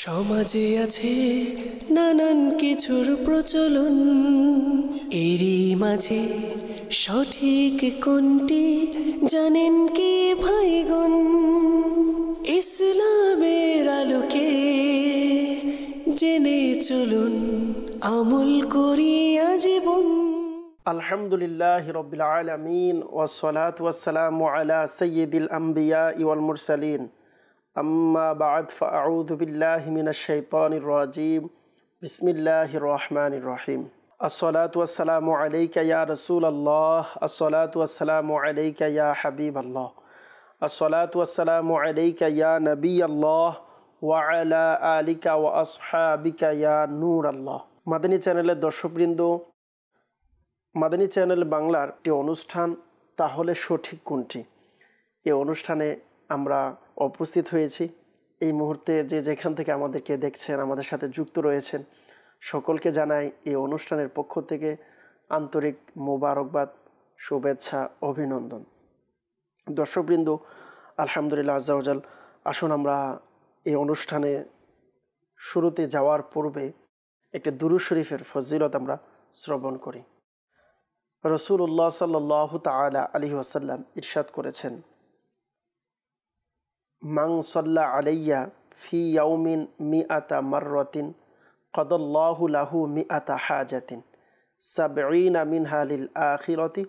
সমাজে আছে নানান কিছুর প্রচলন, এরই মাঝে সঠিক কোনটি জানেন কি ভাইগণ? ইসলামের আলোকে জেনে চলুন, আমল করি আজীবন। আলহামদুলিল্লাহি রাব্বিল আলামিন ওয়াসসালাতু ওয়াসসালামু আলা সাইয়্যিদিল আমবিয়া ওয়াল মুরসালিন। আম্মা বা'দ, ফাআউযু বিল্লাহি মিনাশ শাইতানির রাজীম। বিসমিল্লাহির রহমানির রহিম। আসসালাতু ওয়াসসালামু আলাইকা ইয়া রাসূলাল্লাহ, আসসালাতু ওয়াসসালামু আলাইকা ইয়া হাবিবাল্লাহ, আসসালাতু ওয়াসসালামু আলাইকা ইয়া নবিয়াল্লাহ ওয়া আলা আলিকা ওয়া আসহাবিকা ইয়া নূরাল্লাহ। মাদানী চ্যানেলের দর্শকবৃন্দ, মাদানী চ্যানেল বাংলার একটি অনুষ্ঠান তাহলে সঠিক কোনটি, এই অনুষ্ঠানে আমরা উপস্থিত হয়েছি। এই মুহূর্তে যে যেখান থেকে আমাদেরকে দেখছেন, আমাদের সাথে যুক্ত রয়েছেন, সকলকে জানাই এই অনুষ্ঠানের পক্ষ থেকে আন্তরিক মোবারকবাদ, শুভেচ্ছা, অভিনন্দন। দর্শকবৃন্দ, আলহামদুলিল্লাহ আজ্জা ওয়াজাল, আসুন আমরা এই অনুষ্ঠানে শুরুতে যাওয়ার পূর্বে একটি দুরূদ শরীফের ফজিলত আমরা শ্রবণ করি। রাসূলুল্লাহ সাল্লাল্লাহু তাআলা আলাইহি ওয়াসাল্লাম ইরশাদ করেছেন, মান সাল্লা আলাইয়া ফি ইয়াউমিন মিআতা মাররাতিন কাদাল্লাহু লাহু মিআতা হাজাতিন সাবঈনা মিনহা লিল আখিরাতি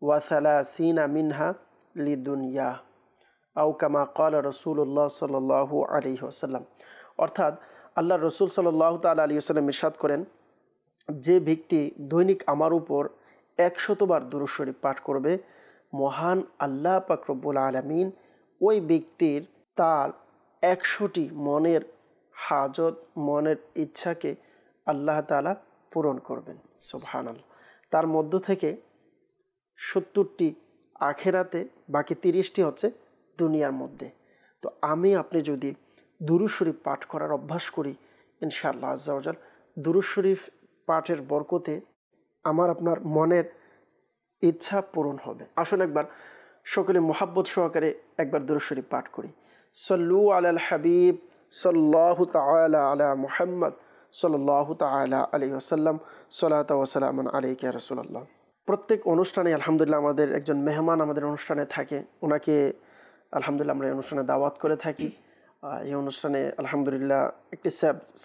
ওয়া সালাসিনা মিনহা লিদুনিয়া, আও কামা ক্বালা রাসূলুল্লাহ সাল্লাল্লাহু আলাইহি ওয়াসাল্লাম। অর্থাৎ আল্লাহর রাসূল সাল্লাল্লাহু তাআলা আলাইহি ওয়াসাল্লাম ইরশাদ করেন, যে ব্যক্তি দৈনিক আমার উপর 100 বার দুরূদ শরীফ পাঠ করবে, মহান আল্লাহ পাক রব্বুল আলামিন ওই ব্যক্তির তার 100টি মনের হাজত, মনের ইচ্ছাকে আল্লাহ তাআলা পূরণ করবেন। সুবহানাল্লাহ। তার মধ্য থেকে 70টি আখেরাতে, বাকি 30টি হচ্ছে দুনিয়ার মধ্যে। তো আমি আপনি যদি দুরূদ শরীফ পাঠ করার অভ্যাস করি, ইনশাআল্লাহ আজ্জা ওয়াজাল দুরূদ শরীফ পাঠের বরকতে আমার আপনার মনের ইচ্ছা পূরণ হবে। আসুন একবার সকলে মোহাব্বত সহকারে একবার দুরূদ শরীফ পাঠ করি। সল্লু আলাল হাবিব সাল্লাল্লাহু তাআলা আলা মুহাম্মদ সাল্লাল্লাহু তাআলা আলাইহি ওয়াসাল্লাম, সালাতু ওয়া সালামুন আলাইকা ইয়া রাসূলুল্লাহ। প্রত্যেক অনুষ্ঠানে আলহামদুলিল্লাহ আমাদের একজন মেহমান আমাদের অনুষ্ঠানে থাকে, ওনাকে আলহামদুলিল্লাহ আমরা এই অনুষ্ঠানে দাওয়াত করে থাকি। এই অনুষ্ঠানে আলহামদুলিল্লাহ একটি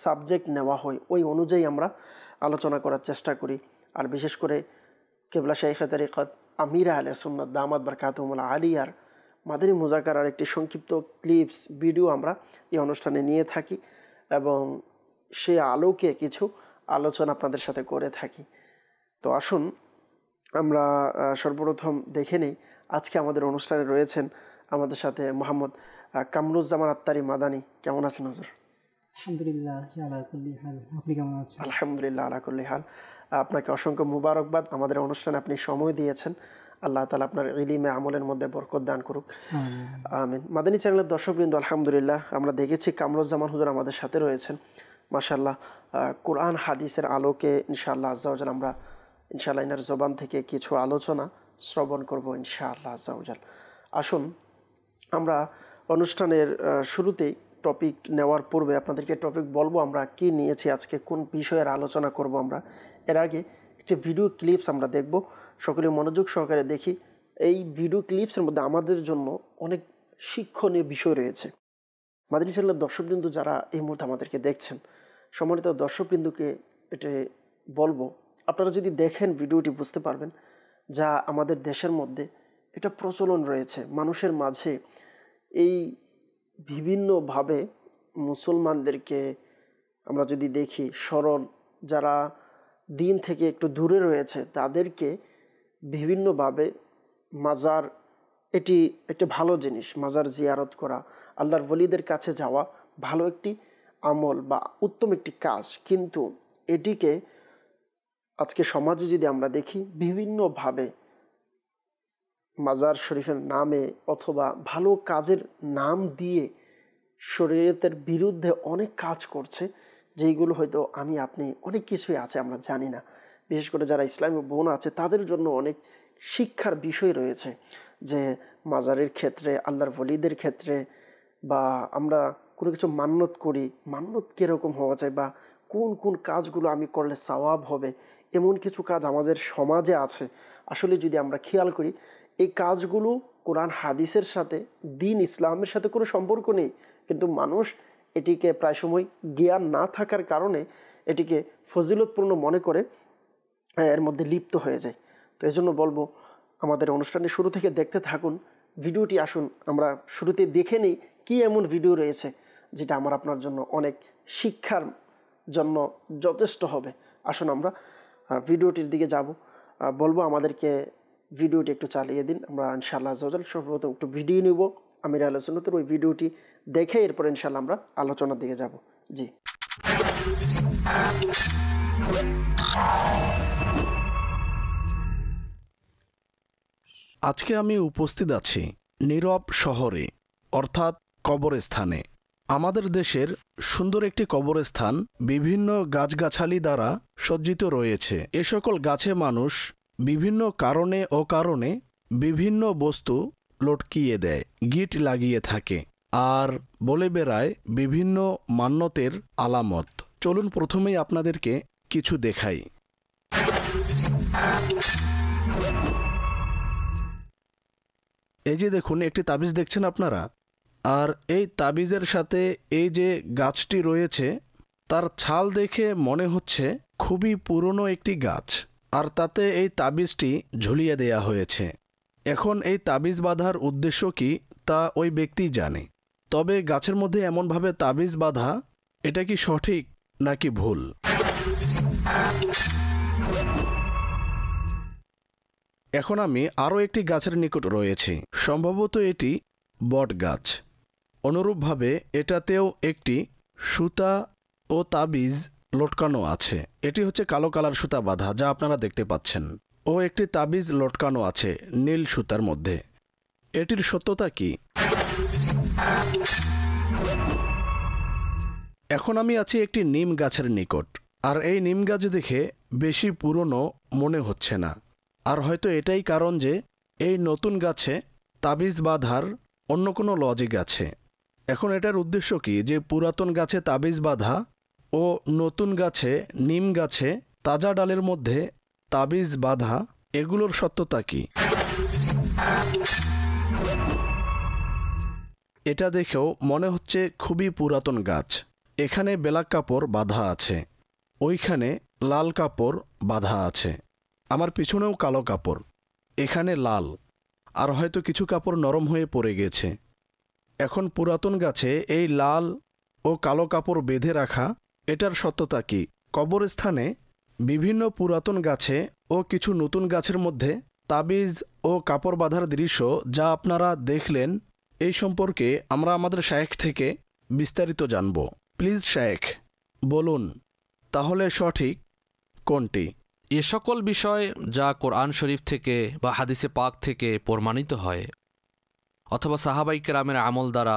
সাবজেক্ট নেওয়া হয়, ওই অনুযায়ী আমরা আলোচনা করার চেষ্টা করি। আর বিশেষ করে কেবলা শাইখে তরিকত আমিরা আহলে সুন্নাত দামাত বারকাতুহুমুল আলিয়ার মাদানী মুযাকারার একটি সংক্ষিপ্ত ক্লিপস ভিডিও আমরা এই অনুষ্ঠানে নিয়ে থাকি এবং সেই আলোকে কিছু আলোচনা আপনাদের সাথে করে থাকি। তো আসুন আমরা সর্বপ্রথম দেখে নেই, আজকে আমাদের অনুষ্ঠানে রয়েছেন আমাদের সাথে মোহাম্মদ কামরুজ্জামান আত্তারি মাদানী। কেমন আছেন হুজুর? আলহামদুলিল্লাহ আলা কুল্লি হাল। আপনি কেমন আছেন? আলহামদুলিল্লাহ আলা কুল্লি হাল। আপনাকে অসংখ্য মুবারকবাদ, আমাদের অনুষ্ঠানে আপনি সময় দিয়েছেন। আল্লাহ তাআলা আপনার ইলমে আমলের মধ্যে বরকত দান করুক, আমিন। মাদানী চ্যানেলের দর্শকবৃন্দ, আলহামদুলিল্লাহ আমরা দেখেছি কামরুজ্জামান হুজুর আমাদের সাথে রয়েছেন। মাশাআল্লাহ, কোরআন হাদিসের আলোকে ইনশাআল্লাহ আজ্জা ওয়াজাল আমরা ইনশাআল্লাহ ইনার জবান থেকে কিছু আলোচনা শ্রবণ করব ইনশাআল্লাহ আজ্জা ওয়াজাল। আসুন আমরা অনুষ্ঠানের শুরুতেই টপিক নেওয়ার পূর্বে আপনাদেরকে টপিক বলবো আমরা কি নিয়েছি, আজকে কোন বিষয়ের আলোচনা করব আমরা। এর আগে একটি ভিডিও ক্লিপস আমরা দেখব, সকলে মনোযোগ সহকারে দেখি। এই ভিডিও ক্লিপসের মধ্যে আমাদের জন্য অনেক শিক্ষণীয় বিষয় রয়েছে। মাদানী চ্যানেলের দর্শকবৃন্দ যারা এই মুহূর্তে আমাদেরকে দেখছেন, সম্মানিত দর্শকবৃন্দকে এটা বলবো, আপনারা যদি দেখেন ভিডিওটি বুঝতে পারবেন যা আমাদের দেশের মধ্যে এটা প্রচলন রয়েছে মানুষের মাঝে। এই বিভিন্নভাবে মুসলমানদেরকে আমরা যদি দেখি, সরল যারা দিন থেকে একটু দূরে রয়েছে তাদেরকে বিভিন্নভাবে মাজার, এটি একটি ভালো জিনিস, মাজার জিয়ারত করা, আল্লাহর ওলিদের কাছে যাওয়া ভালো একটি আমল বা উত্তম একটি কাজ। কিন্তু এটিকে আজকে সমাজে যদি আমরা দেখি, বিভিন্নভাবে মাজার শরীফের নামে অথবা ভালো কাজের নাম দিয়ে শরীয়তের বিরুদ্ধে অনেক কাজ করছে, যেইগুলো হয়তো আমি আপনি অনেক কিছুই আছে আমরা জানি না। বিশেষ করে যারা ইসলামী বোন আছে তাদের জন্য অনেক শিক্ষার বিষয় রয়েছে, যে মাজারের ক্ষেত্রে, আল্লাহর ওলিদের ক্ষেত্রে বা আমরা কোনো কিছু মান্যত করি, মান্যত কীরকম হওয়া চাই বা কোন কোন কাজগুলো আমি করলে সওয়াব হবে, এমন কিছু কাজ আমাদের সমাজে আছে। আসলে যদি আমরা খেয়াল করি, এই কাজগুলো কোরআন হাদিসের সাথে, দিন ইসলামের সাথে কোনো সম্পর্ক নেই, কিন্তু মানুষ এটিকে প্রায় সময় জ্ঞান না থাকার কারণে এটিকে ফজিলতপূর্ণ মনে করে এর মধ্যে লিপ্ত হয়ে যায়। তো এই জন্য বলবো, আমাদের অনুষ্ঠানের শুরু থেকে দেখতে থাকুন ভিডিওটি। আসুন আমরা শুরুতে দেখে নিই কী এমন ভিডিও রয়েছে যেটা আমার আপনার জন্য অনেক শিক্ষার জন্য যথেষ্ট হবে। আসুন আমরা ভিডিওটির দিকে যাব। বলবো আমাদেরকে ভিডিওটি একটু চালিয়ে দিন। আমরা ইনশাআল্লাহ আযাওয়াজাল সর্বপ্রথম একটু ভিডিও নিব আমির আহলে সুন্নাতের, ওই ভিডিওটি দেখে এরপর ইনশাআল্লাহ আমরা আলোচনার দিকে যাব। জি, আজকে আমি উপস্থিত আছি নীরব শহরে, অর্থাৎ কবরস্থানে। আমাদের দেশের সুন্দর একটি কবরস্থান বিভিন্ন গাছগাছালি দ্বারা সজ্জিত রয়েছে। এ সকল গাছে মানুষ বিভিন্ন কারণে অকারণে বিভিন্ন বস্তু লটকিয়ে দেয়, গিট লাগিয়ে থাকে আর বলে বেড়ায় বিভিন্ন মান্যতের আলামত। চলুন প্রথমেই আপনাদেরকে কিছু দেখাই। এই যে দেখুন, একটি তাবিজ দেখছেন আপনারা, আর এই তাবিজের সাথে এই যে গাছটি রয়েছে তার ছাল দেখে মনে হচ্ছে খুবই পুরনো একটি গাছ, আর তাতে এই তাবিজটি ঝুলিয়ে দেয়া হয়েছে। এখন এই তাবিজ বাঁধার উদ্দেশ্য কি তা ওই ব্যক্তি জানে, তবে গাছের মধ্যে এমনভাবে তাবিজ বাঁধা, এটা কি সঠিক নাকি ভুল? এখন আমি আরও একটি গাছের নিকট রয়েছি, সম্ভবত এটি বট গাছ। অনুরূপভাবে এটাতেও একটি সুতা ও তাবিজ লটকানো আছে। এটি হচ্ছে কালো কালার সুতা বাঁধা, যা আপনারা দেখতে পাচ্ছেন, ও একটি তাবিজ লটকানো আছে নীল সুতার মধ্যে। এটির সত্যতা কি? এখন আমি আছি একটি নিম গাছের নিকট, আর এই নিম গাছ দেখে বেশি পুরনো মনে হচ্ছে না। আর হয়তো এটাই কারণ যে এই নতুন গাছে তাবিজ বাঁধার অন্য কোনো লজিক আছে। এখন এটার উদ্দেশ্য কি যে পুরাতন গাছে তাবিজ বাঁধা ও নতুন গাছে, নিম গাছে তাজা ডালের মধ্যে তাবিজ বাঁধা, এগুলোর সত্যতা কি? এটা দেখেও মনে হচ্ছে খুবই পুরাতন গাছ। এখানে বেলাক কাপড় বাঁধা আছে, ওইখানে লাল কাপড় বাঁধা আছে, আমার পিছনেও কালো কাপড়, এখানে লাল, আর হয়তো কিছু কাপড় নরম হয়ে পড়ে গেছে। এখন পুরাতন গাছে এই লাল ও কালো কাপড় বেঁধে রাখা, এটার সত্যতা কি? কবরস্থানে বিভিন্ন পুরাতন গাছে ও কিছু নতুন গাছের মধ্যে তাবিজ ও কাপড় বাঁধার দৃশ্য যা আপনারা দেখলেন, এই সম্পর্কে আমরা আমাদের শায়েখ থেকে বিস্তারিত জানব। প্লিজ শায়েখ বলুন, তাহলে সঠিক কোনটি? এ সকল বিষয় যা কোরআন শরীফ থেকে বা হাদিসে পাক থেকে প্রমাণিত হয়, অথবা সাহাবাই কেরামের আমল দ্বারা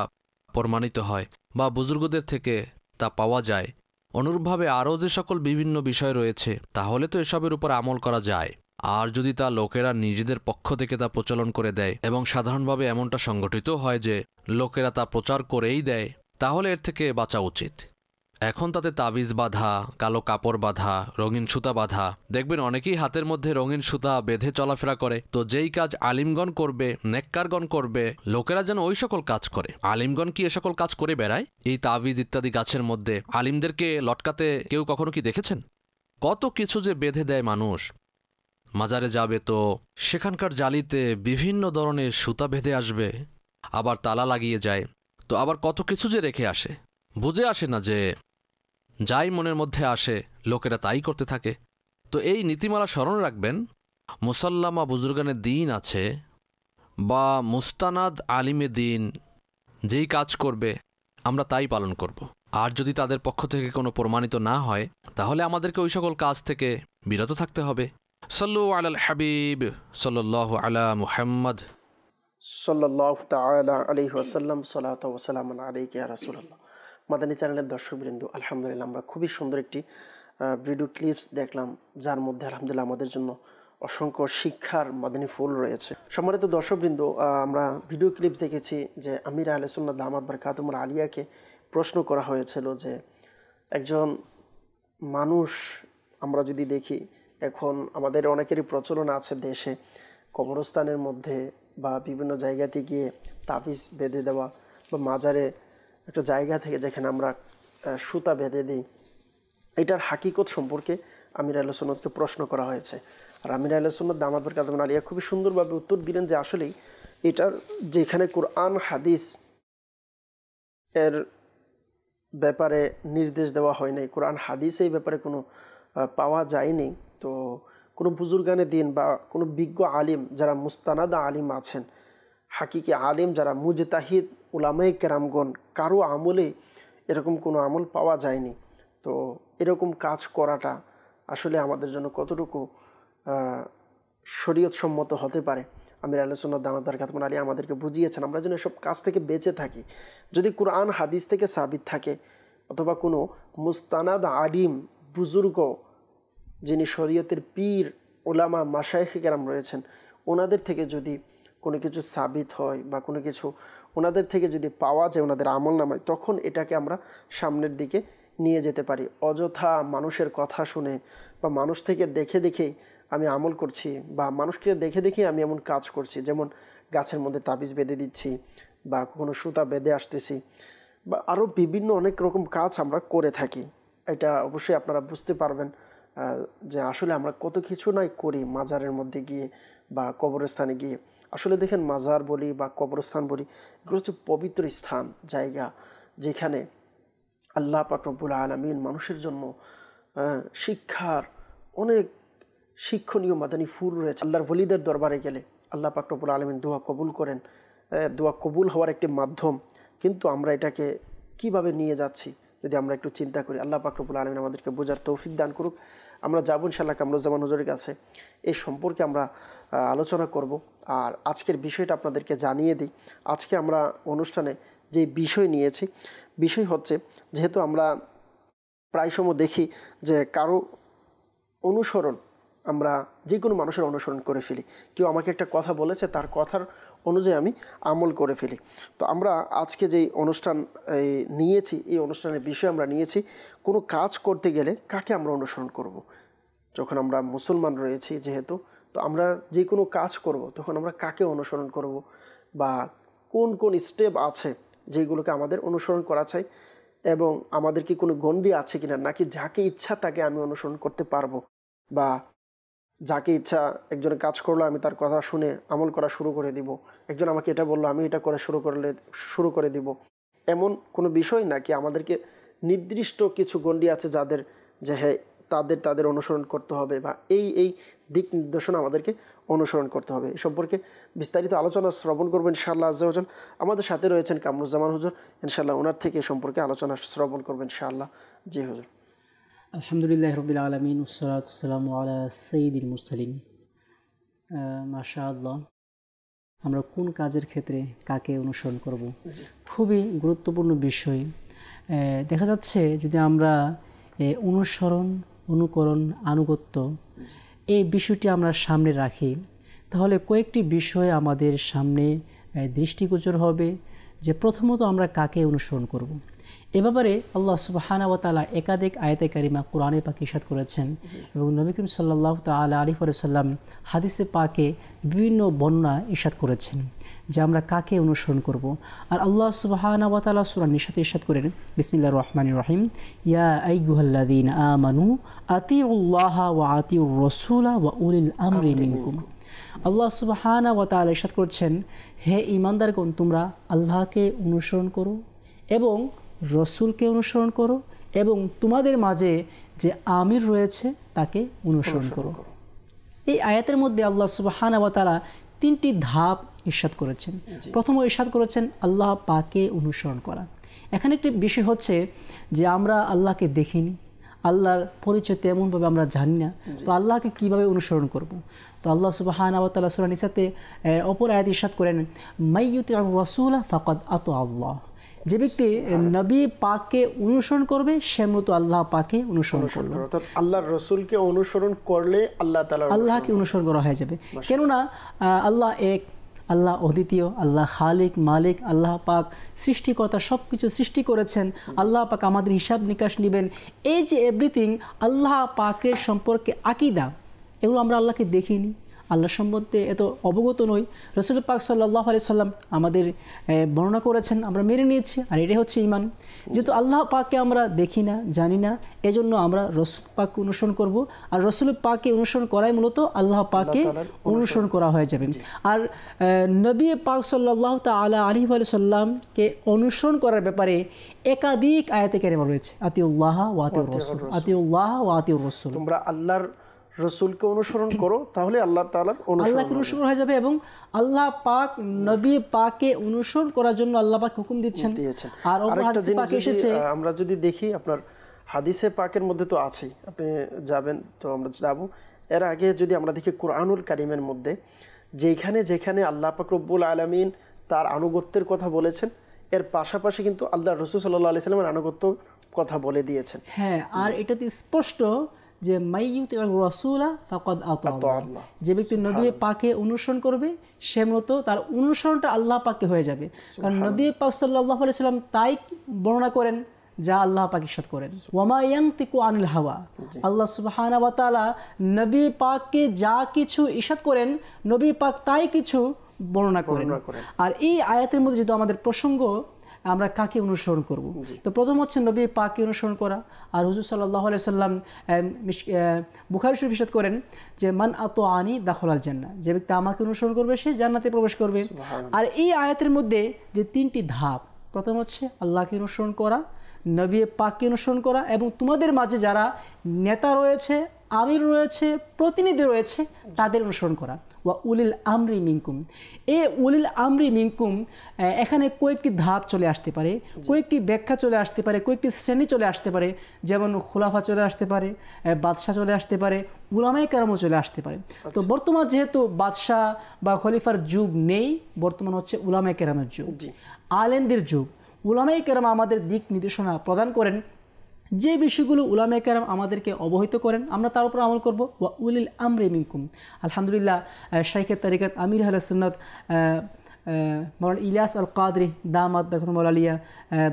প্রমাণিত হয়, বা বুজুর্গদের থেকে তা পাওয়া যায়, অনুরূপভাবে আরও যে সকল বিভিন্ন বিষয় রয়েছে, তাহলে তো এসবের উপর আমল করা যায়। আর যদি তা লোকেরা নিজেদের পক্ষ থেকে তা প্রচলন করে দেয়, এবং সাধারণভাবে এমনটা সংগঠিত হয় যে লোকেরা তা প্রচার করেই দেয়, তাহলে এর থেকে বাঁচা উচিত। এখন তাতে তাবিজ বাঁধা, কালো কাপড় বাঁধা, রঙিন সুতা বাঁধা, দেখবেন অনেকেই হাতের মধ্যে রঙিন সুতা বেঁধে চলাফেরা করে। তো যেই কাজ আলিমগণ করবে, নেককারগণ করবে, লোকেরা যেন ওই সকল কাজ করে। আলিমগণ কি এ সকল কাজ করে বেড়ায়? এই তাবিজ ইত্যাদি গাছের মধ্যে আলিমদেরকে লটকাতে কেউ কখনো কি দেখেছেন? কত কিছু যে বেঁধে দেয় মানুষ। মাজারে যাবে তো সেখানকার জালিতে বিভিন্ন ধরনের সুতা বেঁধে আসবে, আবার তালা লাগিয়ে যায়, তো আবার কত কিছু যে রেখে আসে। বুঝে আসে না যে যাই মনের মধ্যে আসে লোকেরা তাই করতে থাকে। তো এই নীতিমালা স্মরণ রাখবেন, মুসাল্লামা বুজুর্গানের দিন আছে বা মুস্তানাদ আলিমে দিন যেই কাজ করবে আমরা তাই পালন করব। আর যদি তাদের পক্ষ থেকে কোনো প্রমাণিত না হয়, তাহলে আমাদেরকে ওই সকল কাজ থেকে বিরত থাকতে হবে। সাল্লু আলাল হাবিব সাল্লাল্লাহু আলা মুহাম্মদ সাল্লাল্লাহু তাআলা আলাইহি ওয়াসাল্লাম, সালাতু ওয়া সালামুন আলাইকা ইয়া রাসূলুল্লাহ। মাদানী চ্যানেলের দর্শকবৃন্দ, আলহামদুলিল্লাহ আমরা খুবই সুন্দর একটি ভিডিও ক্লিপস দেখলাম, যার মধ্যে আলহামদুলিল্লাহ আমাদের জন্য অসংখ্য শিক্ষার মাদানী ফুল রয়েছে। সম্মানিত দর্শকবৃন্দ, আমরা ভিডিও ক্লিপস দেখেছি যে আমির আহলে সুন্নাত দামাত বারকাতুহুল আলিয়াকে প্রশ্ন করা হয়েছিল যে একজন মানুষ, আমরা যদি দেখি এখন আমাদের অনেকেরই প্রচলন আছে দেশে কবরস্থানের মধ্যে বা বিভিন্ন জায়গাতে গিয়ে তাবিজ বেঁধে দেওয়া, বা মাজারে একটা জায়গা থেকে যেখানে আমরা সুতা বেঁধে দিই, এটার হাকিকত সম্পর্কে আমির আহলে সুন্নাতকে প্রশ্ন করা হয়েছে। আর আমির আহলে সুন্নাত দামাত বরকাতুহু আলিয়া খুবই সুন্দরভাবে উত্তর দিলেন যে আসলেই এটার যেখানে কোরআন হাদিস এর ব্যাপারে নির্দেশ দেওয়া হয় নাই, কোরআন হাদিস এই ব্যাপারে কোনো পাওয়া যায়নি, তো কোনো বুজুর্গানে দিন বা কোনো বিজ্ঞ আলিম যারা মুস্তানাদা আলিম আছেন, হাকিকি আলিম যারা মুজতাহিদ উলামায়ে কেরামগণ, কারো আমলে এরকম কোনো আমল পাওয়া যায়নি। তো এরকম কাজ করাটা আসলে আমাদের জন্য কতটুকু শরীয়ত সম্মত হতে পারে, আমির আহলে সুন্নাত দামাত বরকাতুহু আলিয়া আমাদেরকে বুঝিয়েছেন। আমরা যেন এসব কাজ থেকে বেঁচে থাকি। যদি কোরআন হাদিস থেকে সাবিত থাকে অথবা কোনো মুস্তানাদ আলিম বুজুর্গ যিনি শরীয়তের পীর ওলামা মাশায়েখ কেরাম রয়েছেন, ওনাদের থেকে যদি কোনো কিছু সাবিত হয় বা কোনো কিছু ওনাদের থেকে যদি পাওয়া যায় ওনাদের আমল নামায়, তখন এটাকে আমরা সামনের দিকে নিয়ে যেতে পারি। অযথা মানুষের কথা শুনে বা মানুষ থেকে দেখে দেখেই আমি আমল করছি বা মানুষকে দেখে দেখেই আমি এমন কাজ করছি, যেমন গাছের মধ্যে তাবিজ বেঁধে দিচ্ছি বা কোনো সুতা বেঁধে আসতেছি বা আরও বিভিন্ন অনেক রকম কাজ আমরা করে থাকি। এটা অবশ্যই আপনারা বুঝতে পারবেন যে আসলে আমরা কত কিছু নাই করি মাজারের মধ্যে গিয়ে বা কবরস্থানে গিয়ে। আসলে দেখেন, মাজার বলি বা কবরস্থান বলি, এগুলো হচ্ছে পবিত্র স্থান, জায়গা যেখানে আল্লাহ পাক রব্বুল আলামিন মানুষের জন্য শিক্ষার অনেক শিক্ষণীয় মাদানী ফুল রয়েছে। আল্লাহর ওলিদের দরবারে গেলে আল্লাহ পাক রব্বুল আলামিন দোয়া কবুল করেন, দোয়া কবুল হওয়ার একটি মাধ্যম। কিন্তু আমরা এটাকে কিভাবে নিয়ে যাচ্ছি যদি আমরা একটু চিন্তা করি। আল্লাহ পাক রব্বুল আলামিন আমাদেরকে বোঝার তৌফিক দান করুক। আমরা যাবো ইনশাআল্লাহ কামরুজ্জামান হুজুরের কাছে, এই সম্পর্কে আমরা আলোচনা করব। আর আজকের বিষয়টা আপনাদেরকে জানিয়ে দিই। আজকে আমরা অনুষ্ঠানে যে বিষয় নিয়েছি, বিষয় হচ্ছে, যেহেতু আমরা প্রায় সময় দেখি যে কারো অনুসরণ, আমরা যে কোনো মানুষের অনুসরণ করে ফেলি। কেউ আমাকে একটা কথা বলেছে, তার কথার অনুযায়ী আমি আমল করে ফেলি। তো আমরা আজকে যেই অনুষ্ঠান নিয়েছি, এই অনুষ্ঠানের বিষয় আমরা নিয়েছি কোনো কাজ করতে গেলে কাকে আমরা অনুসরণ করব। যখন আমরা মুসলমান রয়েছি যেহেতু, তো আমরা যে কোনো কাজ করব তখন আমরা কাকে অনুসরণ করব বা কোন কোন স্টেপ আছে যেগুলোকে আমাদের অনুসরণ করা চাই, এবং আমাদের কি কোনো গণ্ডি আছে কিনা, নাকি যাকে ইচ্ছা তাকে আমি অনুসরণ করতে পারবো, বা যাকে ইচ্ছা একজনের কাজ করলো আমি তার কথা শুনে আমল করা শুরু করে দিব, একজন আমাকে এটা বললো আমি এটা করে শুরু করে দিব, এমন কোনো বিষয় নাকি আমাদেরকে নির্দিষ্ট কিছু গণ্ডি আছে যাদের যে হ্যাঁ তাদের অনুসরণ করতে হবে বা এই দিক নির্দেশনা আমাদেরকে অনুসরণ করতে হবে। এ সম্পর্কে বিস্তারিত আলোচনা শ্রবণ করবেন ইনশাআল্লাহ আজ্জা ওয়াজাল। আমাদের সাথে রয়েছেন কামরুজ্জামান হুজুর, ইনশাআল্লাহ ওনার থেকে এ সম্পর্কে আলোচনা শ্রবণ করবেন ইনশাআল্লাহ। জি হুজুর। আলহামদুলিল্লাহ রাব্বিল আলামিন ওয়াসসালাতু ওয়াসসালামু আলা সাইয়্যিদিল মুরসালিন। মাশাআল্লাহ, আমরা কোন কাজের ক্ষেত্রে কাকে অনুসরণ করব, খুবই গুরুত্বপূর্ণ বিষয়। দেখা যাচ্ছে যদি আমরা অনুসরণ, অনুকরণ, আনুগত্য এই বিষয়টি আমরা সামনে রাখি, তাহলে কয়েকটি বিষয় আমাদের সামনে দৃষ্টিগোচর হবে যে প্রথমত আমরা কাকে অনুসরণ করব। এ ব্যাপারে আল্লাহ সুবহানাহু ওয়া তাআলা একাধিক আয়াতে কারিমা কোরআনে পাকে ইরশাদ করেছেন এবং নবী করিম সাল্লাল্লাহু তাআলা আলাইহি ওয়া সাল্লাম হাদিসে পাকে বিভিন্ন বর্ণনা ইরশাদ করেছেন যে আমরা কাকে অনুসরণ করব। আর আল্লাহ সুবহানাহু ওয়া তাআলা সূরা নিসাতে ইরশাদ করেন, বিসমিল্লাহির রহমানির রহিম, ইয়া আইয়ুহাল্লাযীনা আমানু আতিউল্লাহা ওয়া আতিউর রাসূলা ওয়া উলিল আমরি মিনকুম। আল্লাহ সুবহানাহু ওয়া তাআলা ইরশাদ করছেন, হে ঈমানদারগণ, তোমরা আল্লাহকে অনুসরণ করো এবং রসুলকে অনুসরণ করো এবং তোমাদের মাঝে যে আমির রয়েছে তাকে অনুসরণ করো। এই আয়াতের মধ্যে আল্লাহ সুবহানাহু ওয়া তাআলা তিনটি ধাপ ইরশাদ করেছেন। প্রথম ইরশাদ করেছেন আল্লাহ পাকে অনুসরণ করা। এখানে একটি বিষয় হচ্ছে যে আমরা আল্লাহকে দেখিনি, আল্লাহর পরিচয় তেমনভাবে আমরা জানি না, তো আল্লাহকে কিভাবে অনুসরণ করব। তো আল্লাহ সুবহানাহু ওয়া তাআলা সূরা নিসাতে অপর আয়াতে ইরশাদ করেন, মাইয়ুতির রাসূলা ফাকাদ আতা আল্লাহ। যে ব্যক্তি নবী পাককে অনুসরণ করবে সে মূলত আল্লাহ পাককে অনুসরণ করবে। অর্থাৎ আল্লাহর রাসূলকে অনুসরণ করলে আল্লাহকে অনুসরণ করা হয়ে যাবে। কেননা আল্লাহ এক, আল্লাহ অদ্বিতীয়, আল্লাহ খালিক মালিক, আল্লাহ পাক সৃষ্টিকর্তা, সব কিছু সৃষ্টি করেছেন, আল্লাহ পাক আমাদের হিসাব নিকাশ নেবেন, এই যে এভরিথিং আল্লাহ পাকের সম্পর্কে আকীদা, এগুলো আমরা আল্লাহকে দেখিনি, আল্লাহ সম্বন্ধে এত অবগত নই। রসুল পাক সাল্লাল্লাহু আলাইহি সাল্লাম আমাদের বর্ণনা করেছেন, আমরা মেনে নিয়েছি, আর এটাই হচ্ছে ঈমান। যেহেতু আল্লাহ পাককে আমরা দেখি না, জানি না, এজন্য আমরা রসুল পাককে অনুসরণ করব, আর রসুল পাককে অনুসরণ করাই মূলত আল্লাহ পাককে অনুসরণ করা হয়ে যাবে। আর নবী পাক সাল্লাল্লাহু তাআলা আলাইহি ওয়া সাল্লামকে অনুসরণ করার ব্যাপারে একাধিক আয়াতে কারিমা রয়েছে, আতিউল্লাহ ওয়া আতিউর রাসূল, আতিউল্লাহ ওয়া আতিউর রাসূল, তোমরা আল্লাহর রসুলকে অনুসরণ করো, তাহলে আল্লাহ তাআলার আল্লাহকে অনুসরণ হয়ে যাবে। এবং আল্লাহ পাক নবী পাককে অনুসরণ করার জন্য আল্লাহ পাক হুকুম দিচ্ছেন। আর হাদিসে পাকে এসেছে, আমরা যদি দেখি আপনার হাদিসে পাকের মধ্যে তো আছেই, আপনি যাবেন তো আমরা যাব, এর আগে যদি আমরা দেখি কোরআনুল কারীমের মধ্যে যেখানে যেখানে আল্লাহ পাক রব্বুল আলামিন তার আনুগত্যের কথা বলেছেন, এর পাশাপাশি কিন্তু আল্লাহ রাসূল সাল্লাল্লাহু আলাইহি সাল্লামের আনুগত্য কথা বলে দিয়েছেন। হ্যাঁ, আর এটাতে স্পষ্ট যে মাইয়ুতিউর রাসূলা ফাকাদ আতাআল্লাহ, যে ব্যক্তি নবী পাকে অনুসরণ করবে সে মূলত তার অনুসরণটা আল্লাহ পাকে হয়ে যাবে। কারণ নবী পাক সাল্লাল্লাহু আলাইহি সাল্লাম তাই বর্ণনা করেন যা আল্লাহ পাক ইরশাদ করেন, ওয়ামা ইয়ানতিকু আনিল হাওয়া। আল্লাহ সুবহানাহু ওয়া তাআলা নবী পাককে যা কিছু ইরশাদ করেন, নবী পাক তাই কিছু বর্ণনা করেন। আর এই আয়াতের মধ্যে যেহেতু আমাদের প্রসঙ্গ, আমরা কাকে অনুসরণ করব, তো প্রথম হচ্ছে নবী পাককে অনুসরণ করা। আর হুজুর সাল্লাল্লাহু আলাইহি সাল্লাম বুখারী শরীফে ইরশাদ করেন যে মান আতাআনি দাখালাল জান্নাহ, যে ব্যক্তি আমাকে অনুসরণ করবে সে জান্নাতে প্রবেশ করবে। আর এই আয়াতের মধ্যে যে তিনটি ধাপ, প্রথম হচ্ছে আল্লাহকে অনুসরণ করা, নবী পাককে অনুসরণ করা, এবং তোমাদের মাঝে যারা নেতা রয়েছে, আমির রয়েছে, প্রতিনিধি রয়েছে, তাদের অনুসরণ করা। ওয়া উলিল আমরি মিনকুম, এ উলিল আমরি মিনকুম এখানে কয়েকটি ধাপ চলে আসতে পারে, কয়েকটি ব্যাখ্যা চলে আসতে পারে, কয়েকটি শ্রেণী চলে আসতে পারে, যেমন খোলাফা চলে আসতে পারে, বাদশাহ চলে আসতে পারে, উলামায়ে কেরামও চলে আসতে পারে। তো বর্তমান যেহেতু বাদশাহ বা খলিফার যুগ নেই, বর্তমান হচ্ছে উলামায়ে কেরামের যুগ, আলেমদের যুগ। উলামায়ে কেরাম আমাদের দিক নির্দেশনা প্রদান করেন, যে বিষয়গুলো উলামায়ে কেরাম আমাদেরকে অবহিত করেন আমরা তার উপর আমল করব। ওয়া উলিল আমরি মিনকুম, আলহামদুলিল্লাহ শাইখে তরিকত আমির আহলে সুন্নাত মাওলানা ইলিয়াস আল কাদরি দামাত বরকাতুহুল আলিয়া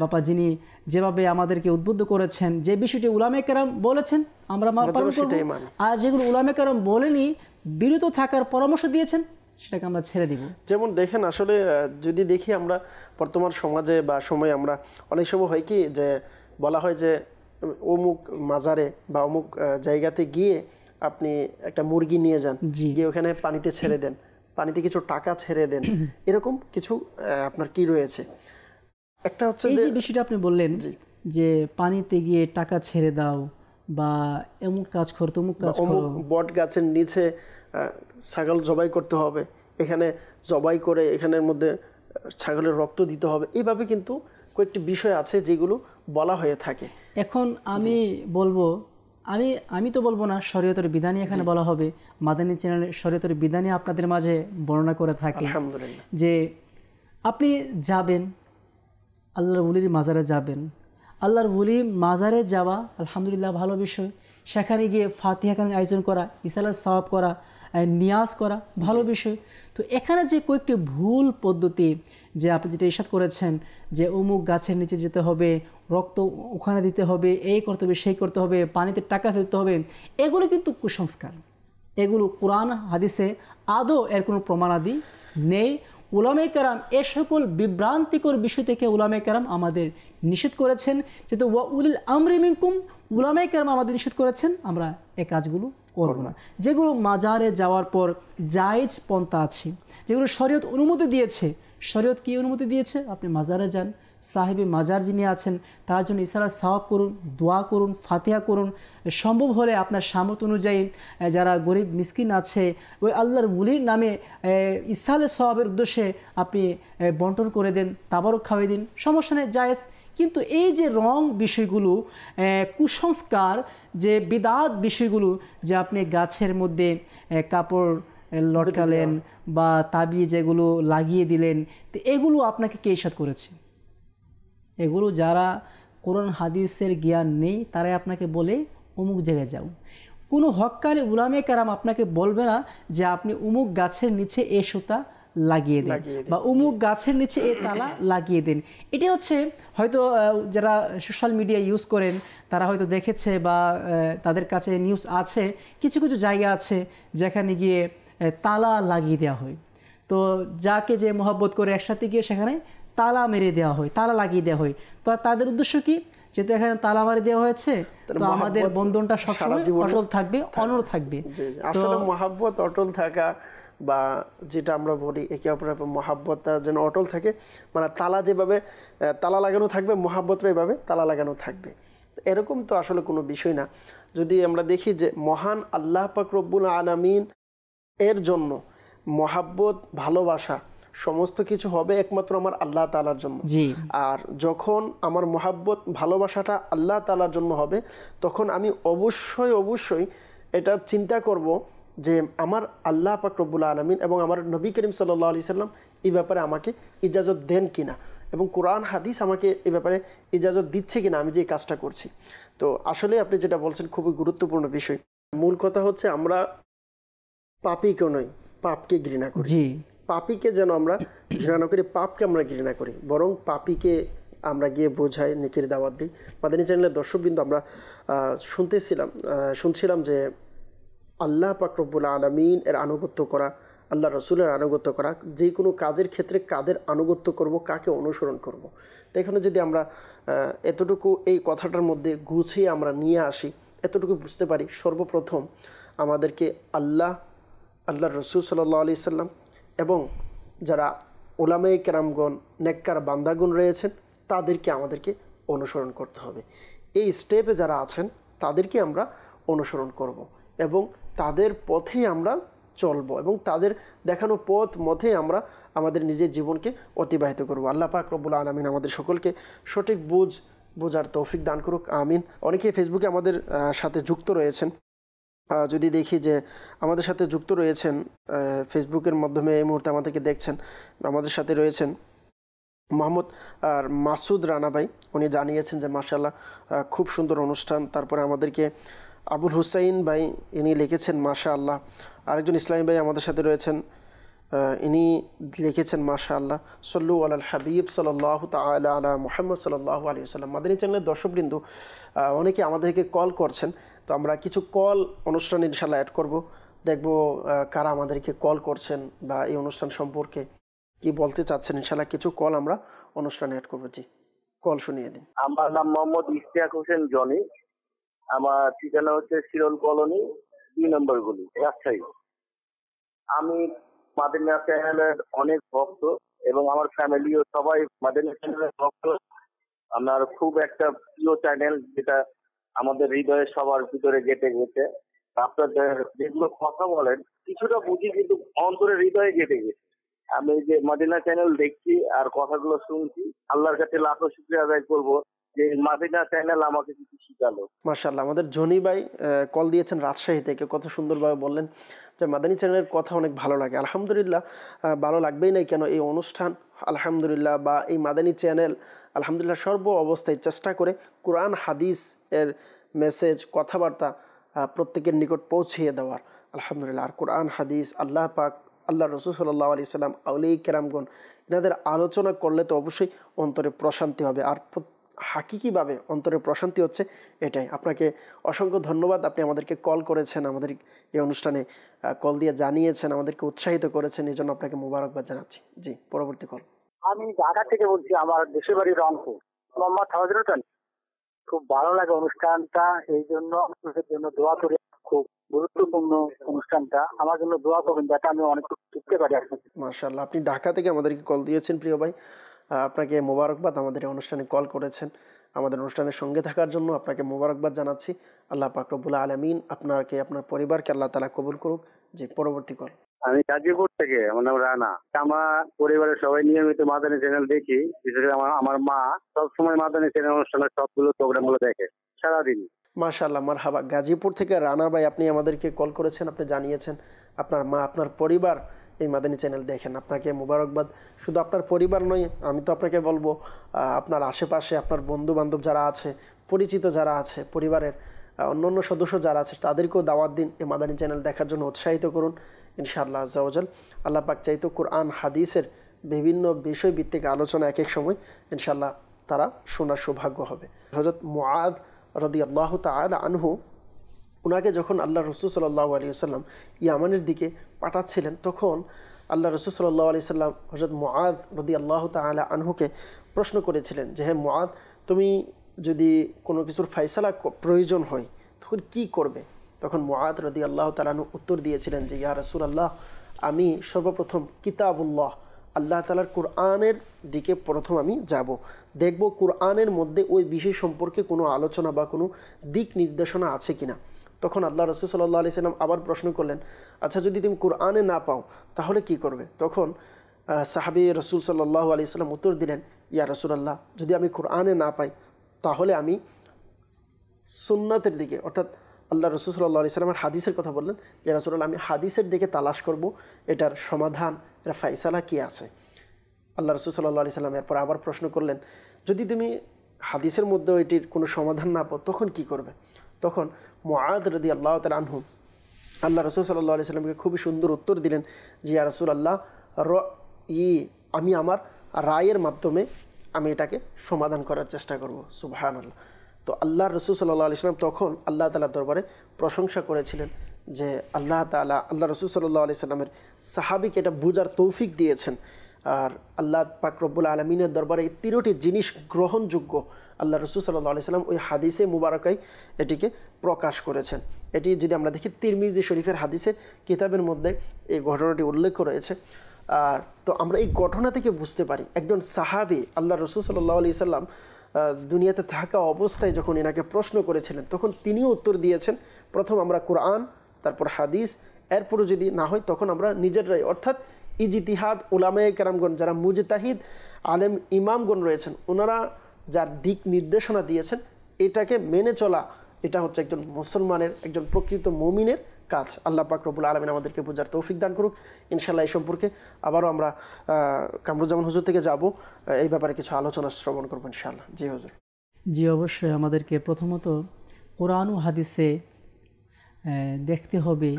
বাবা, যিনি যেভাবে আমাদেরকে উদ্বুদ্ধ করেছেন, যে বিষয়টি উলামায়ে কেরাম বলেছেন আমরা পালন করব, আর যেগুলো উলামায়ে কেরাম বলেনি, বিরত থাকার পরামর্শ দিয়েছেন, সেটাকে আমরা ছেড়ে দিব। যেমন দেখেন, আসলে যদি দেখি আমরা বর্তমান সমাজে বা সময়ে, আমরা অনেক সময় হয় কি যে বলা হয় যে অমুক মাজারে বা অমুক জায়গাতে গিয়ে আপনি একটা মুরগি নিয়ে যান, গিয়ে ওখানে পানিতে ছেড়ে দেন, পানিতে কিছু টাকা ছেড়ে দেন, এরকম কিছু আপনার কি রয়েছে। একটা হচ্ছে যে বিষয়টা আপনি বললেন যে পানিতে গিয়ে টাকা ছেড়ে দাও, বা অমুক কাজ করো, অমুক কাজ করো, বট গাছের নিচে ছাগল জবাই করতে হবে, এখানে জবাই করে এখানের মধ্যে ছাগলের রক্ত দিতে হবে, এইভাবে কিন্তু কয়েকটি বিষয় আছে যেগুলো বলা হয়ে থাকে। এখন আমি বলবো, আমি তো বলবো না, শরীয়তের বিধানই এখানে বলা হবে। মাদানী চ্যানেলে শরীয়তের বিধানই আপনাদের মাঝে বর্ণনা করে থাকে যে আপনি যাবেন আল্লাহর ওলির মাজারে যাবেন, আল্লাহর ওলি মাজারে যাওয়া আলহামদুলিল্লাহ ভালো বিষয়, সেখানে গিয়ে ফাতিহা খানের আয়োজন করা, ইসালাত সওয়াব করা, নিয়াজ করা ভালো বিষয়। তো এখানে যে কয়েকটি ভুল পদ্ধতি, যে আপনি যেটা ইরশাদ করেছেন যে অমুক গাছের নিচে যেতে হবে, রক্ত ওখানে দিতে হবে, এই করতে হবে, সেই করতে হবে, পানিতে টাকা ফেলতে হবে, এগুলো কিন্তু কুসংস্কার। এগুলো কোরআন হাদিসে আদৌ এর কোনো প্রমাণাদি নেই। উলামায়ে কেরাম এ সকল বিভ্রান্তিকর বিষয় থেকে উলামায়ে কেরাম আমাদের নিষেধ করেছেন। যেহেতু ওয়া উলিল আমরি মিনকুম, উলামায়ে কেরাম আমাদের নিষেধ করেছেন, আমরা এই কাজগুলো করব না। যেগুলো মাজারে যাওয়ার পর জায়েজ পন্থা আছে, যেগুলো শরীয়ত অনুমতি দিয়েছে। শরীয়ত কি অনুমতি দিয়েছে? আপনি মাজারে যান, সাহেবে মাজার যিনি আছেন তার জন্য ইসালাত সওয়াব করুন, দোয়া করুন, ফাতিহা করুন, সম্ভব হলে আপনার সামর্থ্য অনুযায়ী যারা গরিব মিসকিন আছে ওই আল্লাহর ওলির নামে ইসালে সওয়াবের উদ্দেশ্যে আপনি বন্টন করে দেন, তাবারক খাওয়াই দিন, সমস্যা নেই, জায়েজ। কিন্তু এই যে রং বিষয়গুলো, কুসংস্কার, যে বিদআত বিষয়গুলো, যে আপনি গাছের মধ্যে কাপড় লটকালেন বা তাবিজ যেগুলো লাগিয়ে দিলেন, তো এগুলো আপনাকে কে ইরশাদ করেছে? এগুলো যারা কোরআন হাদিসের জ্ঞান নেই তারাই আপনাকে বলে অমুক জায়গায় যাও। কোনো হক্কানি উলামায়ে কেরাম আপনাকে বলবে না যে আপনি অমুক গাছের নিচে এ সুতা লাগিয়ে দেন, বা অমুক গাছের নিচে এই তালা লাগিয়ে দেন। এটি হচ্ছে হয়তো যারা সোশ্যাল মিডিয়া ইউজ করেন তারা হয়তো দেখেছে বা তাদের কাছে নিউজ আছে, কিছু কিছু জায়গা আছে যেখানে গিয়ে তালা লাগিয়ে দেওয়া হয়। তো যাকে যে মহব্বত করে একসাথে গিয়ে সেখানে তালা মেরে দেওয়া হয়, তালা লাগিয়ে দেওয়া হয়। তো তাদের উদ্দেশ্য কি, যেহেতু এখানে তালা মারি দেওয়া হয়েছে তো আমাদের বন্ধনটা সবসময় অটল থাকবে, অনর থাকবে। আসলে মহব্বত অটল থাকা, বা যেটা আমরা বলি একে অপরের মহব্বতটা যেন অটল থাকে, মানে তালা যেভাবে তালা লাগানো থাকবে, মহব্বতটা এভাবে তালা লাগানো থাকবে, এরকম তো আসলে কোনো বিষয় না। যদি আমরা দেখি যে মহান আল্লাহ পাক রব্বুল আলামিন এর জন্য মহাব্বত, ভালোবাসা সমস্ত কিছু হবে একমাত্র আমার আল্লাহ তাআলার জন্য। আর যখন আমার মহাব্বত, ভালোবাসাটা আল্লাহ তাআলার জন্য হবে, তখন আমি অবশ্যই এটা চিন্তা করব যে আমার আল্লাহ পাক রব্বুল আলামিন এবং আমার নবী করিম সাল্লাল্লাহু আলাইহি সাল্লাম এই ব্যাপারে আমাকে ইজাজত দেন কিনা, এবং কোরআন হাদিস আমাকে এই ব্যাপারে ইজাজত দিচ্ছে কিনা আমি যে এই কাজটা করছি। তো আসলে আপনি যেটা বলছেন খুবই গুরুত্বপূর্ণ বিষয়। মূল কথা হচ্ছে আমরা পাপীকে নয়, পাপকে ঘৃণা করি। পাপীকে যেন আমরা ঘৃণা না করি, পাপকে আমরা ঘৃণা করি, বরং পাপীকে আমরা গিয়ে বোঝাই, নেকির দাওয়াত দিই। মাদানী চ্যানেলের দর্শকবৃন্দ, আমরা শুনছিলাম যে আল্লাহ পাক রব্বুল আলামিন এর আনুগত্য করা, আল্লাহ রসুলের আনুগত্য করা, যে কোনো কাজের ক্ষেত্রে কাদের আনুগত্য করব, কাকে অনুসরণ করব। তো এখানে যদি আমরা এতটুকু এই কথাটার মধ্যে গুছিয়ে আমরা নিয়ে আসি, এতটুকু বুঝতে পারি, সর্বপ্রথম আমাদেরকে আল্লাহ রসুল সাল্লাল্লাহু আলাইহি সাল্লাম এবং যারা উলামায়ে কেরামগণ, নেককার বান্দাগণ রয়েছেন, তাদেরকে আমাদেরকে অনুসরণ করতে হবে। এই স্টেপে যারা আছেন তাদেরকে আমরা অনুসরণ করব এবং তাদের পথেই আমরা চলব, এবং তাদের দেখানো পথ মতে আমরা আমাদের নিজের জীবনকে অতিবাহিত করব। আল্লাহ পাক রব্বুল আলামিন আমাদের সকলকে সঠিক বোঝার তৌফিক দান করুক, আমিন। অনেকে ফেসবুকে আমাদের সাথে যুক্ত রয়েছেন। যদি দেখি যে আমাদের সাথে যুক্ত রয়েছেন ফেসবুকের মাধ্যমে, এই মুহূর্তে আমাদেরকে দেখছেন, আমাদের সাথে রয়েছেন মোহাম্মদ মাসুদ রানা ভাই। উনি জানিয়েছেন যে মাশাআল্লাহ খুব সুন্দর অনুষ্ঠান। তারপরে আমাদেরকে আবুল হুসাইন ভাই, ইনি লিখেছেন মাশাআল্লাহ। আরেকজন ইসলামী ভাই আমাদের সাথে রয়েছেন, ইনি লিখেছেন মাশাআল্লাহ, সল্লু আলাল হাবিব সাল্লাল্লাহু তাআলা আলা মুহাম্মদ সাল্লাল্লাহু আলাইহি ওয়াসাল্লাম। মাদানী চ্যানেলের দর্শকবৃন্দ অনেকে আমাদেরকে কল করছেন, তো আমরা কিছু কল অনুষ্ঠানে ইনশাআল্লাহ অ্যাড করব, দেখব কারা আমাদেরকে কল করছেন বা এই অনুষ্ঠান সম্পর্কে কি বলতে চাচ্ছেন। ইনশাআল্লাহ কিছু কল আমরা অনুষ্ঠানে অ্যাড করব। জি, কল শুনিয়ে দিন। আমার নাম মোহাম্মদ ইশতিয়াক হোসেন জনি। আমার ঠিকানা হচ্ছে শিরোল কলোনি 2 নম্বর গলি, রাজশাহী। আমি মাদানী চ্যানেলের অনেক ভক্ত এবং আমার ফ্যামিলিও সবাই মাদানী চ্যানেলের ভক্ত। আমার খুব একটা প্রিয় চ্যানেল, যেটা আমাদের হৃদয়ে সবার ভিতরে গেঁথে গেছে। আপনাদের যেগুলো কথা বলেন কিছুটা বুঝি, কিন্তু অন্তরে হৃদয়ে গেঁথে গেছে। আমি যে মাদিনা চ্যানেল দেখছি আর কথাগুলো শুনছি, আল্লাহর কাছে লাখো শুকরিয়া আদায় করবো যে মাদিনা চ্যানেল আমাকে কিছু শিখালো। মাশাআল্লাহ, আমাদের জনি ভাই কল দিয়েছেন রাজশাহী থেকে, কত সুন্দরভাবে বললেন যে মাদানী চ্যানেলের কথা অনেক ভালো লাগে। আলহামদুলিল্লাহ, ভালো লাগবেই নাই কেন, এই অনুষ্ঠান আলহামদুলিল্লাহ বা এই মাদানী চ্যানেল আলহামদুলিল্লাহ সর্ব অবস্থায় চেষ্টা করে কোরআন হাদিস এর মেসেজ, কথাবার্তা প্রত্যেকের নিকট পৌঁছিয়ে দেওয়ার, আলহামদুলিল্লাহ। আর কোরআন হাদিস, আল্লাহ পাক, আল্লাহ রসুল সাল্লাল্লাহু আলাইহি সাল্লাম, আউলিয়া কেরামগণ, এনাদের আলোচনা করলে তো অবশ্যই অন্তরে প্রশান্তি হবে। আর হাকিকিভাবে অন্তরে প্রশান্তি হচ্ছে এটাই। আপনাকে অসংখ্য ধন্যবাদ, আপনি আমাদেরকে কল করেছেন, আমাদের এই অনুষ্ঠানে কল দিয়ে জানিয়েছেন, আমাদেরকে উৎসাহিত করেছেন, এই জন্য আপনাকে মোবারকবাদ জানাচ্ছি। জি, পরবর্তী কল। আমি ঢাকা থেকে বলছি, আমার দেশের বাড়ি রংপুর। মোহাম্মদ হাফিজুল খান। খুব ভালো লাগে অনুষ্ঠানটা, এই জন্য আপনাদের জন্য দোয়া করি। খুব গুরুত্বপূর্ণ অনুষ্ঠানটা, আমার জন্য দোয়া করবেন যাতে আমি অনেক কিছু শিখতে পারি। মাশাআল্লাহ, আপনি ঢাকা থেকে আমাদেরকে কল দিয়েছেন প্রিয় ভাই, আপনাকে মোবারকবাদ। আমাদের অনুষ্ঠানে কল করেছেন, আমাদের অনুষ্ঠানের সঙ্গে থাকার জন্য আপনাকে মোবারকবাদ জানাচ্ছি। আল্লাহ পাক রব্বুল আলামিন আপনাকে, আপনার পরিবারকে আল্লাহ তাআলা কবুল করুক। যে পরবর্তী কল। আমি গাজীপুর থেকে, আমার নাম রানা। আমার পরিবারের সবাই নিয়মিত মাদানী চ্যানেল দেখি, বিশেষ করে আমার মা সবসময় মাদানী চ্যানেল অনুষ্ঠানের সবগুলো প্রোগ্রামগুলো দেখে সারাদিন। মাশাআল্লাহ, মারহাবা। গাজীপুর থেকে রানা ভাই, আপনি আমাদেরকে কল করেছেন, আপনি জানিয়েছেন আপনার মা, আপনার পরিবার এই মাদানী চ্যানেল দেখেন, আপনাকে মোবারকবাদ। শুধু আপনার পরিবার নয়, আমি তো আপনাকে বলবো আপনার আশেপাশে আপনার বন্ধু বান্ধব যারা আছে, পরিচিত যারা আছে, পরিবারের অন্যান্য সদস্য যারা আছে তাদেরকেও দাওয়াত দিন, এই মাদানী চ্যানেল দেখার জন্য উৎসাহিত করুন ইনশাআল্লাহ আজ্জা ওয়াজাল। আল্লাহ পাক চাইতো কোরআন হাদিসের বিভিন্ন বিষয়ভিত্তিক আলোচনা এক এক সময় ইনশাআল্লাহ তারা শোনার সৌভাগ্য হবে। হযরত মুআদ রাদিয়াল্লাহু তাআলা আনহু, ওনাকে যখন আল্লাহ রাসূল সাল্লাল্লাহু আলাইহি ওয়াসাল্লাম ইয়ামানের দিকে পাঠাচ্ছিলেন, তখন আল্লাহ রাসূল সাল্লাল্লাহু আলাইহি সাল্লাম হযরত মুআদ রাদিয়াল্লাহু তাআলা আনহুকে প্রশ্ন করেছিলেন যে, হে মুআদ, তুমি যদি কোনো কিছুর ফয়সালা প্রয়োজন হয় তখন কি করবে? তখন মুআদ রাদিয়াল্লাহু তাআলা আনহু উত্তর দিয়েছিলেন যে, ইয়া রাসূলুল্লাহ, আমি সর্বপ্রথম কিতাবুল্লাহ, আল্লাহ তাআলার কোরআনের দিকে প্রথম আমি যাব, দেখব কোরআনের মধ্যে ওই বিষয় সম্পর্কে কোনো আলোচনা বা কোনো দিক নির্দেশনা আছে কিনা। তখন আল্লাহ রাসূল সাল্লাল্লাহু আলাইহি সাল্লাম আবার প্রশ্ন করলেন, আচ্ছা যদি তুমি কোরআনে না পাও তাহলে কি করবে? তখন সাহাবী রাসূল সাল্লাল্লাহু আলাইহি সাল্লাম উত্তর দিলেন, ইয়া রাসূলুল্লাহ, যদি আমি কোরআনে না পাই তাহলে আমি সুন্নাতের দিকে, অর্থাৎ আল্লাহ রাসূল সাল্লাল্লাহু আলাইহি সাল্লামের হাদিসের কথা বললেন, ইয়া রাসূলুল্লাহ, আমি হাদিসের দিকে তালাশ করব, এটার সমাধান, এর ফায়সালা কি আছে। আল্লাহ রাসূল সাল্লাল্লাহু আলাইহি সাল্লাম এরপর আবার প্রশ্ন করলেন, যদি তুমি হাদিসের মধ্যে এটির কোনো সমাধান না পাও তখন কি করবে? তখন মুআদ রাদিয়াল্লাহু তাআলা আনহু আল্লাহ রাসূল সাল্লাল্লাহু আলাইহি সাল্লামকে খুবই সুন্দর উত্তর দিলেন যে, ইয়া রাসূলুল্লাহ, আমি আমার রায়ের মাধ্যমে আমি এটাকে সমাধান করার চেষ্টা করব। সুবহানাল্লাহ। তো আল্লাহ রাসূল সাল্লাল্লাহু আলাইহি সাল্লাম তখন আল্লাহ তাআলার দরবারে প্রশংসা করেছিলেন যে আল্লাহ তাআলা আল্লাহ রাসূল সাল্লাল্লাহু আলাইহি সাল্লামের সাহাবীকে এটা বুঝার তৌফিক দিয়েছেন। আর আল্লাহ পাক রব্বুল আলামিনের দরবারে এই তিনটি জিনিস গ্রহণযোগ্য, আল্লাহ রাসূল সাল্লাল্লাহু আলাইহি সাল্লাম ওই হাদিসে মুবারাকায় এটিকে প্রকাশ করেছেন। এটি যদি আমরা দেখি তিরমিজি শরীফের হাদিসের কিতাবের মধ্যে এই ঘটনাটি উল্লেখ রয়েছে। আর তো আমরা এই ঘটনা থেকে বুঝতে পারি একজন সাহাবী আল্লাহ রাসূল সাল্লাল্লাহু আলাইহি সাল্লাম দুনিয়াতে থাকা অবস্থায় যখন এনাকে প্রশ্ন করেছিলেন তখন তিনিও উত্তর দিয়েছেন, প্রথম আমরা কোরআন, তারপর হাদিস, এরপরও যদি না হয় তখন আমরা নিজেরাই, অর্থাৎ ইজতিহাদ, উলামায়ে কেরামগণ যারা মুজতাহিদ আলেম ইমামগণ রয়েছেন, ওনারা যার দিক নির্দেশনা দিয়েছেন এটাকে মেনে চলা, এটা হচ্ছে একজন মুসলমানের, একজন প্রকৃত মুমিনের কাজ। আল্লাহ পাক রব্বুল আলামিন আমাদেরকে বোঝার তৌফিক দান করুক। ইনশাআল্লাহ এই সম্পর্কে আবারও আমরা কামরুজ্জামান হুজুর থেকে যাব, এই ব্যাপারে কিছু আলোচনা শ্রবণ করবো ইনশাআল্লাহ। জি হুজুর। জি অবশ্যই, আমাদেরকে প্রথমত কোরআন ও হাদিসে দেখতে হবে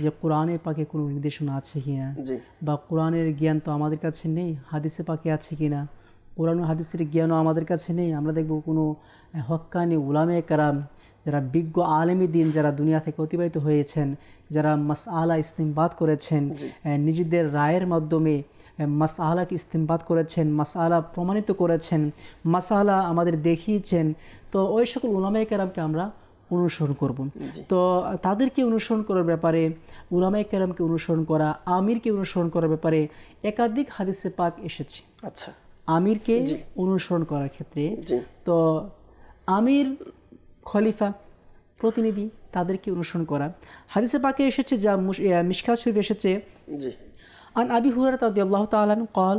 যে কোরআনে পাকে কোনো নির্দেশনা আছে কিনা, বা কোরআনের জ্ঞান তো আমাদের কাছে নেই, হাদিসে পাকে আছে কিনা, কোরআন ও হাদিসের জ্ঞানও আমাদের কাছে নেই। আমরা দেখব কোনো হক্কানি উলামায়ে কেরাম, যারা বিজ্ঞ আলেমী দিন, যারা দুনিয়া থেকে অতিবাহিত হয়েছেন, যারা মাসআলা ইস্তিমবাত করেছেন, নিজেদের রায়ের মাধ্যমে মাসআলাকে ইস্তিমবাত করেছেন, মাসআলা প্রমাণিত করেছেন, মাসআলা আমাদের দেখিয়েছেন, তো ওই সকল উলামায়ে কেরামকে আমরা অনুসরণ করব। তো তাদেরকে অনুসরণ করার ব্যাপারে, উলামায়ে কেরামকে অনুসরণ করা, আমিরকে অনুসরণ করার ব্যাপারে একাধিক হাদিসে পাক এসেছে। আচ্ছা, আমিরকে অনুসরণ করার ক্ষেত্রে তো আমির, খলিফা, প্রতিনিধি, তাদেরকে অনুসরণ করা। হাদিসে পাকে এসেছে, যা মিশকাত শরীফ এসেছে, আন আবি হুরায়রা রাদিয়াল্লাহু তাআলা আনহু قال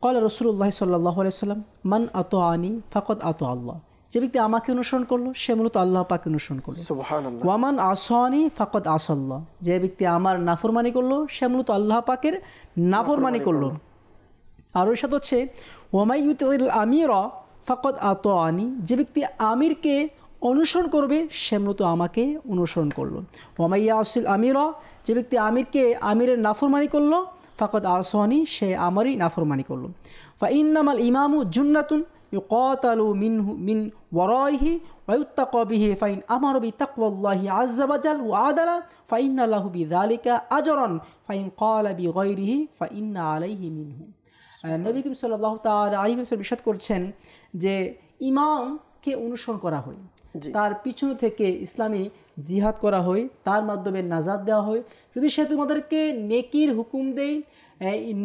قال রাসূলুল্লাহ সাল্লাল্লাহু আলাইহি ওয়াসাল্লাম মান আতাআনি ফাকাদ আতা আল্লাহ, যে ব্যক্তি আমাকে অনুসরণ করলো সে মূলত আল্লাহ পাককে অনুসরণ করলো। সুবহানাল্লাহ। ওয়া মান আসানি ফাকাদ আসাল্লাহ, যে ব্যক্তি আমার নাফরমানি করলো সে মূলত আল্লাহ পাকের নাফরমানি করলো। আর ওর সাথে হচ্ছে ওয়ামাই ইউতিল আমিরা ফাকাদ আতাআনি, যে ব্যক্তি আমিরকে অনুসরণ করবে সে মূলত আমাকে অনুসরণ করলো। ওয়ামাই ইয়াসিল আমিরা, যে ব্যক্তি আমিরের নাফরমানি করলো, ফাকাদ আসানি, সে আমারই নাফরমানি করলো। ফা ইন্নামাল ইমামু জুন্নাতুন ইউকাতালু মিনহু মিন ওয়ারাইহি ওয়া ইউত্তাকা বিহি ফাইন আমারা বিতাকওয়াল্লাহি আযজা ওয়াজাল ওয়া আদালা ফাইন্না লাহু বিযালিকা আজরান ফাইন ক্বালা বিগাইরিহি ফাইন্না আলাইহি মিনহু। নবী করিম সাল্লাল্লাহু তাআলা আলাইহি ওয়াসাল্লাম ইরশাদ করছেন যে ইমামকে অনুসরণ করা হয়, তার পিছন থেকে ইসলামী জিহাদ করা হয়, তার মাধ্যমে নাজাত দেওয়া হয়। যদি সে তোমাদেরকে নেকির হুকুম দেয়,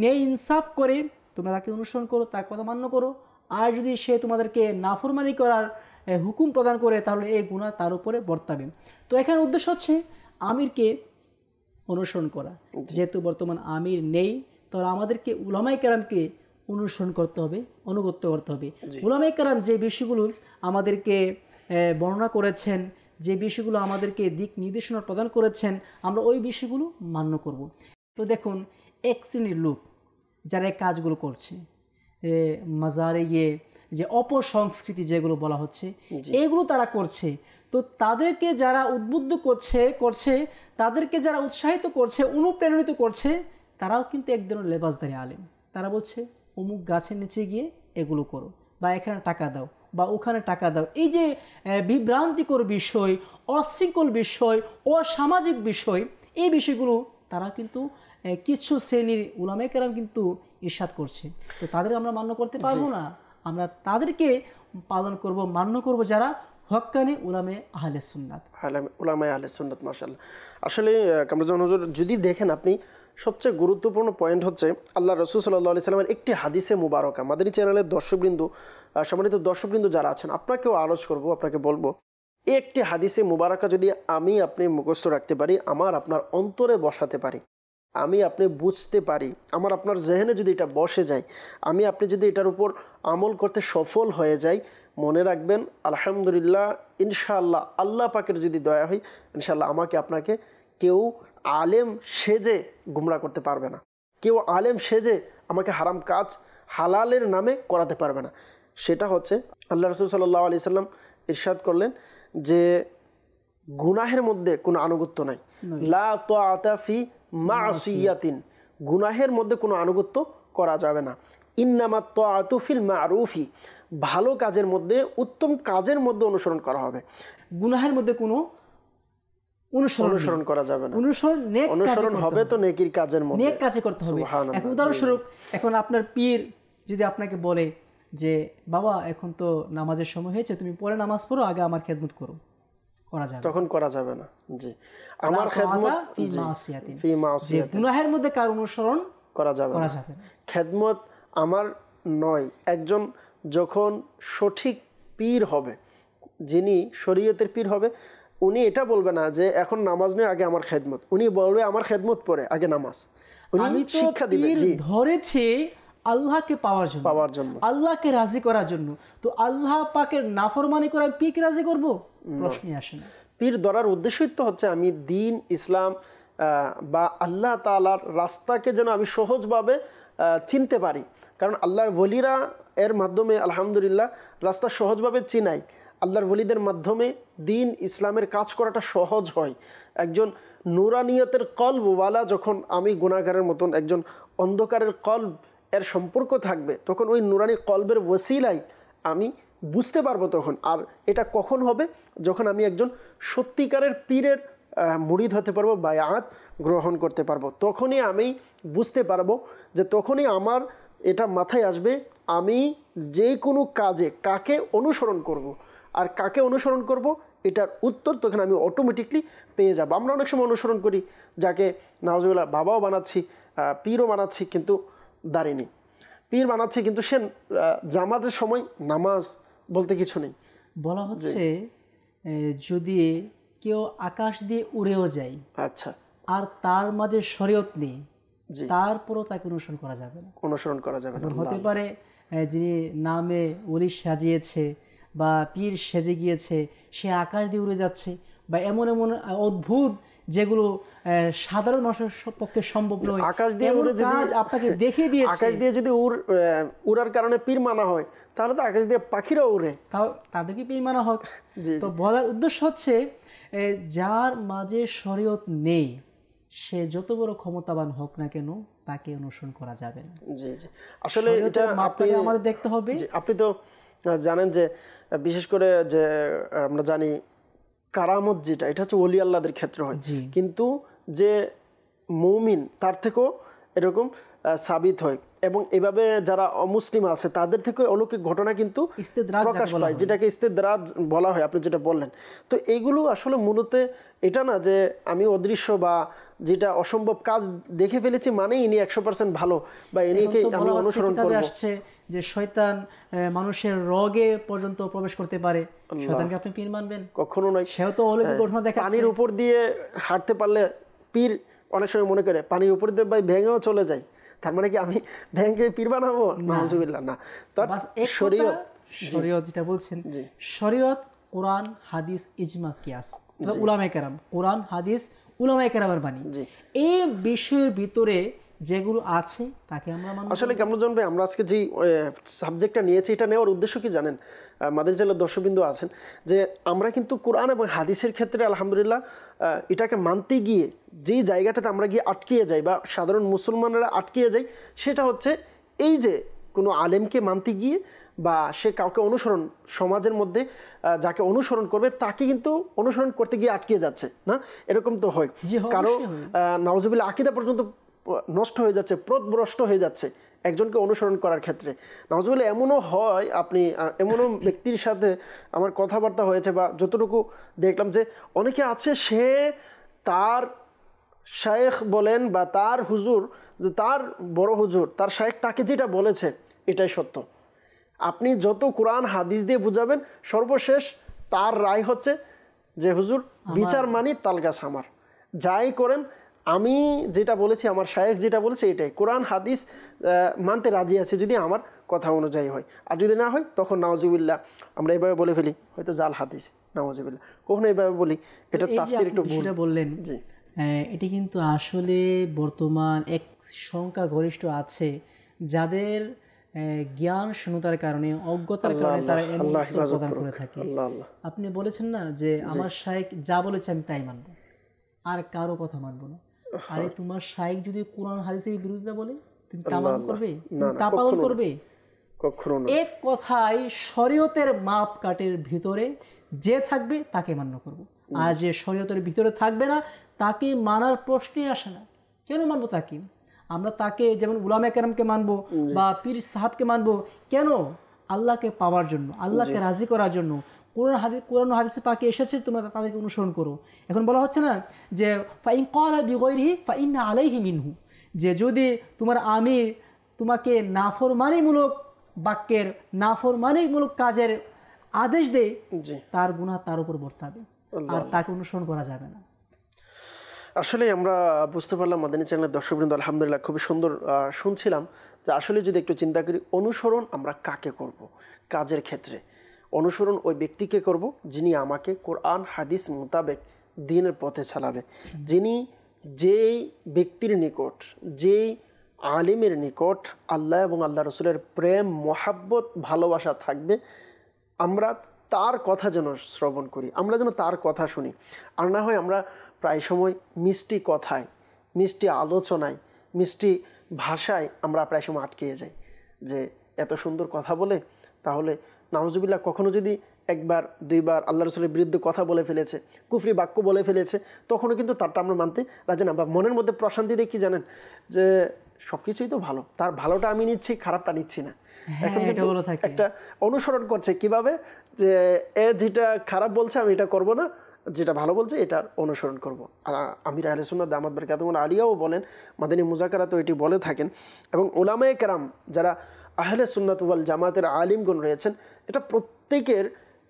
ন্যায় ইনসাফ করে, তোমরা তাকে অনুসরণ করো, তার কথা মান্য করো। আর যদি সে তোমাদেরকে নাফরমানি করার হুকুম প্রদান করে তাহলে এই গুনাহ তার উপরে বর্তাবে। তো এখানে উদ্দেশ্য হচ্ছে আমিরকে অনুসরণ করা। যেহেতু বর্তমান আমির নেই, তাহলে আমাদেরকে উলামায়ে কেরামকে অনুসরণ করতে হবে, অনুগত্য করতে হবে। উলামায়ে কেরাম যে বিষয়গুলো আমাদেরকে বর্ণনা করেছেন, যে বিষয়গুলো আমাদেরকে দিক নির্দেশনা প্রদান করেছেন, আমরা ওই বিষয়গুলো মান্য করব। তো দেখুন, এক শ্রেণীর লোক যারা এই কাজগুলো করছে, মাজারে গিয়ে যে অপসংস্কৃতি যেগুলো বলা হচ্ছে, এগুলো তারা করছে। তো তাদেরকে যারা উদ্বুদ্ধ করছে তাদেরকে যারা উৎসাহিত করছে, অনুপ্রেরণিত করছে, তারাও কিন্তু এক ধরনের লেবাসদারি আলেম। তারা বলছে অমুক গাছের নিচে গিয়ে এগুলো করো, বা এখানে টাকা দাও, বা ওখানে টাকা দাও। এই যে বিভ্রান্তিকর বিষয়, অশৃঙ্খল বিষয়, অসামাজিক বিষয়, এই বিষয়গুলো তারা কিন্তু কিছু শ্রেণীর উলামায়ে কেরাম কিন্তু ইরশাদ করছে। তো তাদের আমরা মান্য করতে পারবো না, আমরা তাদেরকে পালন করব, মান্য করব যারা হক্কানি উলামায়ে আহলে সুন্নাত, উলামায়ে আহলে সুন্নাত। মাশাআল্লাহ। আসলে কামরুজ্জামান হুজুর যদি দেখেন আপনি, সবচেয়ে গুরুত্বপূর্ণ পয়েন্ট হচ্ছে আল্লাহ রাসূল সাল্লাল্লাহু আলাইহি সাল্লামের একটি হাদিসে মুবারকা। মাদানী চ্যানেলের দর্শকবৃন্দ, সম্মানিত দর্শকবৃন্দ যারা আছেন, আপনাকেও আলোচ করব, আপনাকে বলবো, এই একটি হাদিসে মুবারকা যদি আমি আপনি মুখস্থ রাখতে পারি, আমার আপনার অন্তরে বসাতে পারি, আমি আপনি বুঝতে পারি, আমার আপনার জেহেনে যদি এটা বসে যায়, আমি আপনি যদি এটার উপর আমল করতে সফল হয়ে যাই, মনে রাখবেন আলহামদুলিল্লাহ, ইনশাআল্লাহ, আল্লাহ পাকের যদি দয়া হয়, ইনশাআল্লাহ আমাকে আপনাকে কেউ আলেম সেজে গুমরা করতে পারবে না, কেউ আলেম সেজে আমাকে হারাম কাজ হালালের নামে করাতে পারবে না। সেটা হচ্ছে আল্লাহ রাসূল সাল্লাল্লাহু আলাইহি সাল্লাম ইরশাদ করলেন যে গুনাহের মধ্যে কোনো আনুগত্য নাই, লা তাআতা ফি মাসিয়াতিন, গুনাহের মধ্যে কোনো আনুগত্য করা যাবে না। ইন্নামাত তাআতু ফিল মারুফি, ভালো কাজের মধ্যে, উত্তম কাজের মধ্যে অনুসরণ করা হবে, গুনাহের মধ্যে কোনো অনুসরণ করা যাবে না। অনুসরণ হবে তো নেকির কাজের মধ্যে, নেক কাজে করতে হবে। এখন উদাহরণস্বরূপ, এখন আপনার পীর যদি আপনাকে বলে যে বাবা এখন তো নামাজের সময় হয়েছে, তুমি পরে নামাজ পড়ো, আগে আমার খেদমত করো, করা যাবে, তখন করা যাবে না। জি, আমার খেদমত ফি মাসিয়াতিন, গুনাহের মধ্যে কার অনুসরণ করা যাবে না। খেদমত আমার নয়। একজন যখন সঠিক পীর হবে, যিনি শরীয়তের পীর হবে, উনি এটা বলবে না যে এখন নামাজ নয়, আগে আমার খেদমত। উনি বলবে আমার খেদমত পরে, আগে নামাজ। উনি শিক্ষা দিবে। জি, ধরেছে আল্লাহকে পাওয়ার জন্য, আল্লাহকে রাজি করার জন্য। তো আল্লাহ পাকের নাফরমানি করে পীরকে রাজি করব? প্রশ্নই আসে না। পীর ধরার উদ্দেশ্যই তো হচ্ছে আমি দিন, ইসলাম বা আল্লাহ তাআলার রাস্তাকে যেন আমি সহজভাবে চিনতে পারি। কারণ আল্লাহর ওলিরা এর মাধ্যমে আলহামদুলিল্লাহ রাস্তা সহজভাবে চিনাই। আল্লাহর ওলিদের মাধ্যমে দিন ইসলামের কাজ করাটা সহজ হয়। একজন নুরানিয়তের কলব ওয়ালা, যখন আমি গুনাহগারের মতন একজন অন্ধকারের কলব এর সম্পর্ক থাকবে, তখন ওই নুরানি কলবের ওসিলাই আমি বুঝতে পারবো তখন। আর এটা কখন হবে? যখন আমি একজন সত্যিকারের পীরের মুরিদ হতে পারবো, বায়াত গ্রহণ করতে পারবো, তখনই আমি বুঝতে পারবো যে, তখনই আমার এটা মাথায় আসবে আমি যে কোনো কাজে কাকে অনুসরণ করব। আর কাকে অনুসরণ করব এটার উত্তর তখন আমি অটোমেটিকলি পেয়ে যাব। আমরা অনেক সময় অনুসরণ করি যাকে নাউজুবিল্লাহ বাবাও বানাচ্ছি, পীরও বানাচ্ছি, কিন্তু দাঁড়িয়ে পীর বানাচ্ছি, কিন্তু সে জামাতের সময় নামাজ বলতে কিছু নেই। বলা হচ্ছে যদি কেউ আকাশ দিয়ে উড়েও যায়, আচ্ছা, আর তার মাঝে শরীয়ত নেই, তারপরও তাকে অনুসরণ করা যাবে না। অনুসরণ করা যাবে না। হতে পারে যিনি নামে ওলি সাজিয়েছে বা পীর সেজে গিয়েছে, সে আকাশ দিয়ে উড়ে যাচ্ছে, বা এমন এমন অদ্ভুত যেগুলো সাধারণ মানুষের পক্ষে সম্ভব নয়, আকাশ দিয়ে উড়ে যদি আপনাকে দেখিয়ে দিয়েছে। আকাশ দিয়ে যদি উড়ার কারণে পীর মানা হয়, তাহলে তো আকাশ দিয়ে পাখিরাও উড়ে, তাও তাদেরকে পীর মানা হোক। তো বলার উদ্দেশ্য হচ্ছে যার মাঝে শরীয়ত নেই, সে যত বড় ক্ষমতাবান হোক না কেন, তাকে অনুসরণ করা যাবে না। জি জি, আসলে এটা আমাদের দেখতে হবে। আপনি তো জানেন যে বিশেষ করে যে আমরা জানি কারামত যেটা, এটা হচ্ছে ওলি আল্লাহদের ক্ষেত্রে হয়, কিন্তু যে মুমিন তার থেকেও এরকম সাবিত হয়, এবং এভাবে যারা অমুসলিম আছে তাদের থেকে অলৌকিক ঘটনা কিন্তু প্রকাশ পায়, যেটাকে ইস্তেদরাজ বলা হয়, আপনি যেটা বললেন। তো এইগুলো আসলে মূলত এটা না যে আমি অদৃশ্য বা যেটা অসম্ভব কাজ দেখে ফেলেছি মানে ইনি 100% ভালো বা ইনিকে আমি অনুসরণ করব। আসছে যে শয়তান মানুষের রগে পর্যন্ত প্রবেশ করতে পারে, শয়তানকে আপনি পীর মানবেন? কখনো নয়। সেও তো অলৌকিক ঘটনা দেখাচ্ছে। পানির উপর দিয়ে হাঁটতে পারলে পীর অনেক সময় মনে করে পানির উপর দিয়ে ভাই ভেঙেও চলে যায়, তার মানে কি আমি ভেঙে পীর বানাবো? নাউজুবিল্লাহ, না। তো শরীয়ত যেটা বলছেন, শরীয়ত, কোরআন, হাদিস, ইজমা, কিয়াস, উলামায়ে কেরাম, কোরআন, হাদিস, উলামায়ে কেরামের বাণী, এই বিষয়ের ভিতরে যেগুলো আছে তাকে আমরা মানব। আসলে কামরুজ্জামান ভাই, আমরা আজকে যে সাবজেক্টটা নিয়েছি, এটা নেওয়ার উদ্দেশ্য কি জানেন? মাদানী চ্যানেলের দর্শকবৃন্দু আছেন, যে আমরা কিন্তু কোরআন এবং হাদিসের ক্ষেত্রে আলহামদুলিল্লাহ এটাকে মানতে গিয়ে যেই জায়গাটাতে আমরা গিয়ে আটকিয়ে যাই বা সাধারণ মুসলমানরা আটকিয়ে যাই, সেটা হচ্ছে এই যে কোনো আলেমকে মানতে গিয়ে বা সে কাউকে অনুসরণ, সমাজের মধ্যে যাকে অনুসরণ করবে তাকে কিন্তু অনুসরণ করতে গিয়ে আটকে যাচ্ছে না, এরকম তো হয়। কারো নাউজুবিল্লাহ আকীদা পর্যন্ত নষ্ট হয়ে যাচ্ছে, পথভ্রষ্ট হয়ে যাচ্ছে একজনকে অনুসরণ করার ক্ষেত্রে। নাউজুবিল্লাহ এমনও হয়, আপনি এমনও ব্যক্তির সাথে আমার কথাবার্তা হয়েছে বা যতটুকু দেখলাম, যে অনেকে আছে সে তার শায়েখ বলেন বা তার হুজুর, যে তার বড় হুজুর, তার শায়েখ তাকে যেটা বলেছে এটাই সত্য। আপনি যত কোরআন হাদিস দিয়ে বুঝাবেন, সর্বশেষ তার রায় হচ্ছে যে হুজুর বিচার মানি তালগাছ আমার, যাই করেন আমি যেটা বলেছি, আমার শায়েখ যেটা বলেছে এটাই, কোরআন হাদিস মানতে রাজি আছে যদি আমার কথা অনুযায়ী হয়, আর যদি না হয় তখন নাউজুবিল্লাহ আমরা এইভাবে বলে ফেলি হয়তো জাল হাদিস, নাউজুবিল্লাহ কখনো এইভাবে বলি এটা তাফসীর একটু ভুল বললেন। জি, এটি কিন্তু আসলে বর্তমান এক সংখ্যাগরিষ্ঠ আছে যাদের জ্ঞান শূন্যতার কারণে, অজ্ঞতার কারণে তারা এমন উত্তর প্রদান করে থাকে। আপনি বলেছেন না যে আমার শায়েখ যা বলেছে আমি তাই মানব, আর কারো কথা মানব না। আরে তোমার শায়েখ যদি কোরআন হাদিসের বিরোধিতা বলে, তুমি তা পালন করবে? তা পালন করবে? কখনো না। এক কথায় শরীয়তের মাপকাঠির ভিতরে যে থাকবে তাকে মান্য করব, আর যে শরীয়তের ভিতরে থাকবে না তাকে মানার প্রশ্নই আসে না। কেন মানবো তাকে? আমরা তাকে যেমন উলামা কেরামকে মানবো বা পীর সাহাবকে মানবো, কেন? আল্লাহকে পাওয়ার জন্য, আল্লাহকে রাজি করার জন্য। কোরআন হাদিসে পাকে এসেছে, তোমরা তাদেরকে অনুসরণ করো। এখন বলা হচ্ছে না যে ফাইন ক্বালা বিগাইরিহি ফাইন্না আলাইহি মিনহু, যে যদি তোমার আমির তোমাকে নাফরমানিমূলক বাক্যের, নাফরমানিমূলক কাজের আদেশ দেয়, তার গুনাহ তার উপর বর্তাবে, আর তাকে অনুসরণ করা যাবে না। আসলে আমরা বুঝতে পারলাম মাদানী চ্যানেলের দর্শকবৃন্দ, আলহামদুলিল্লাহ খুবই সুন্দর শুনছিলাম, যে আসলে যদি একটু চিন্তা করি, অনুসরণ আমরা কাকে করব? কাজের ক্ষেত্রে অনুসরণ ওই ব্যক্তিকে করব যিনি আমাকে কোরআন হাদিস মোতাবেক দ্বীনের পথে চালাবে, যিনি যেই ব্যক্তির নিকট, যেই আলিমের নিকট আল্লাহ এবং আল্লাহ রসুলের প্রেম, মহাব্বত, ভালোবাসা থাকবে, আমরা তার কথা যেন শ্রবণ করি, আমরা যেন তার কথা শুনি। আর না হয় আমরা প্রায় সময় মিষ্টি কথায়, মিষ্টি আলোচনায়, মিষ্টি ভাষায় আমরা প্রায় সময় আটকিয়ে যাই, যে এত সুন্দর কথা বলে, তাহলে নাউজুবিল্লাহ কখনো যদি একবার দুইবার আল্লাহ রসুলের বিরুদ্ধে কথা বলে ফেলেছে, কুফরি বাক্য বলে ফেলেছে, তখনও কিন্তু তারটা আমরা মানতে রাজি না, বা মনের মধ্যে প্রশান্তি দেখি জানেন, যে সব কিছুই তো ভালো, তার ভালোটা আমি নিচ্ছি, খারাপটা নিচ্ছি না। এখন কিন্তু একটা অনুসরণ করছে কিভাবে, যে এ যেটা খারাপ বলছে আমি এটা করব না, যেটা ভালো বলছে এটার অনুসরণ করব। আর আমির আহলে সুন্নাত দামাত বারকাতুহুম আলিয়াও বলেন, মাদানী মুজাকারাতেও এটি বলে থাকেন, এবং উলামায়ে কেরাম যারা আহলে সুন্নাত ওয়াল জামাতের আলিমগণ রয়েছেন, এটা প্রত্যেকের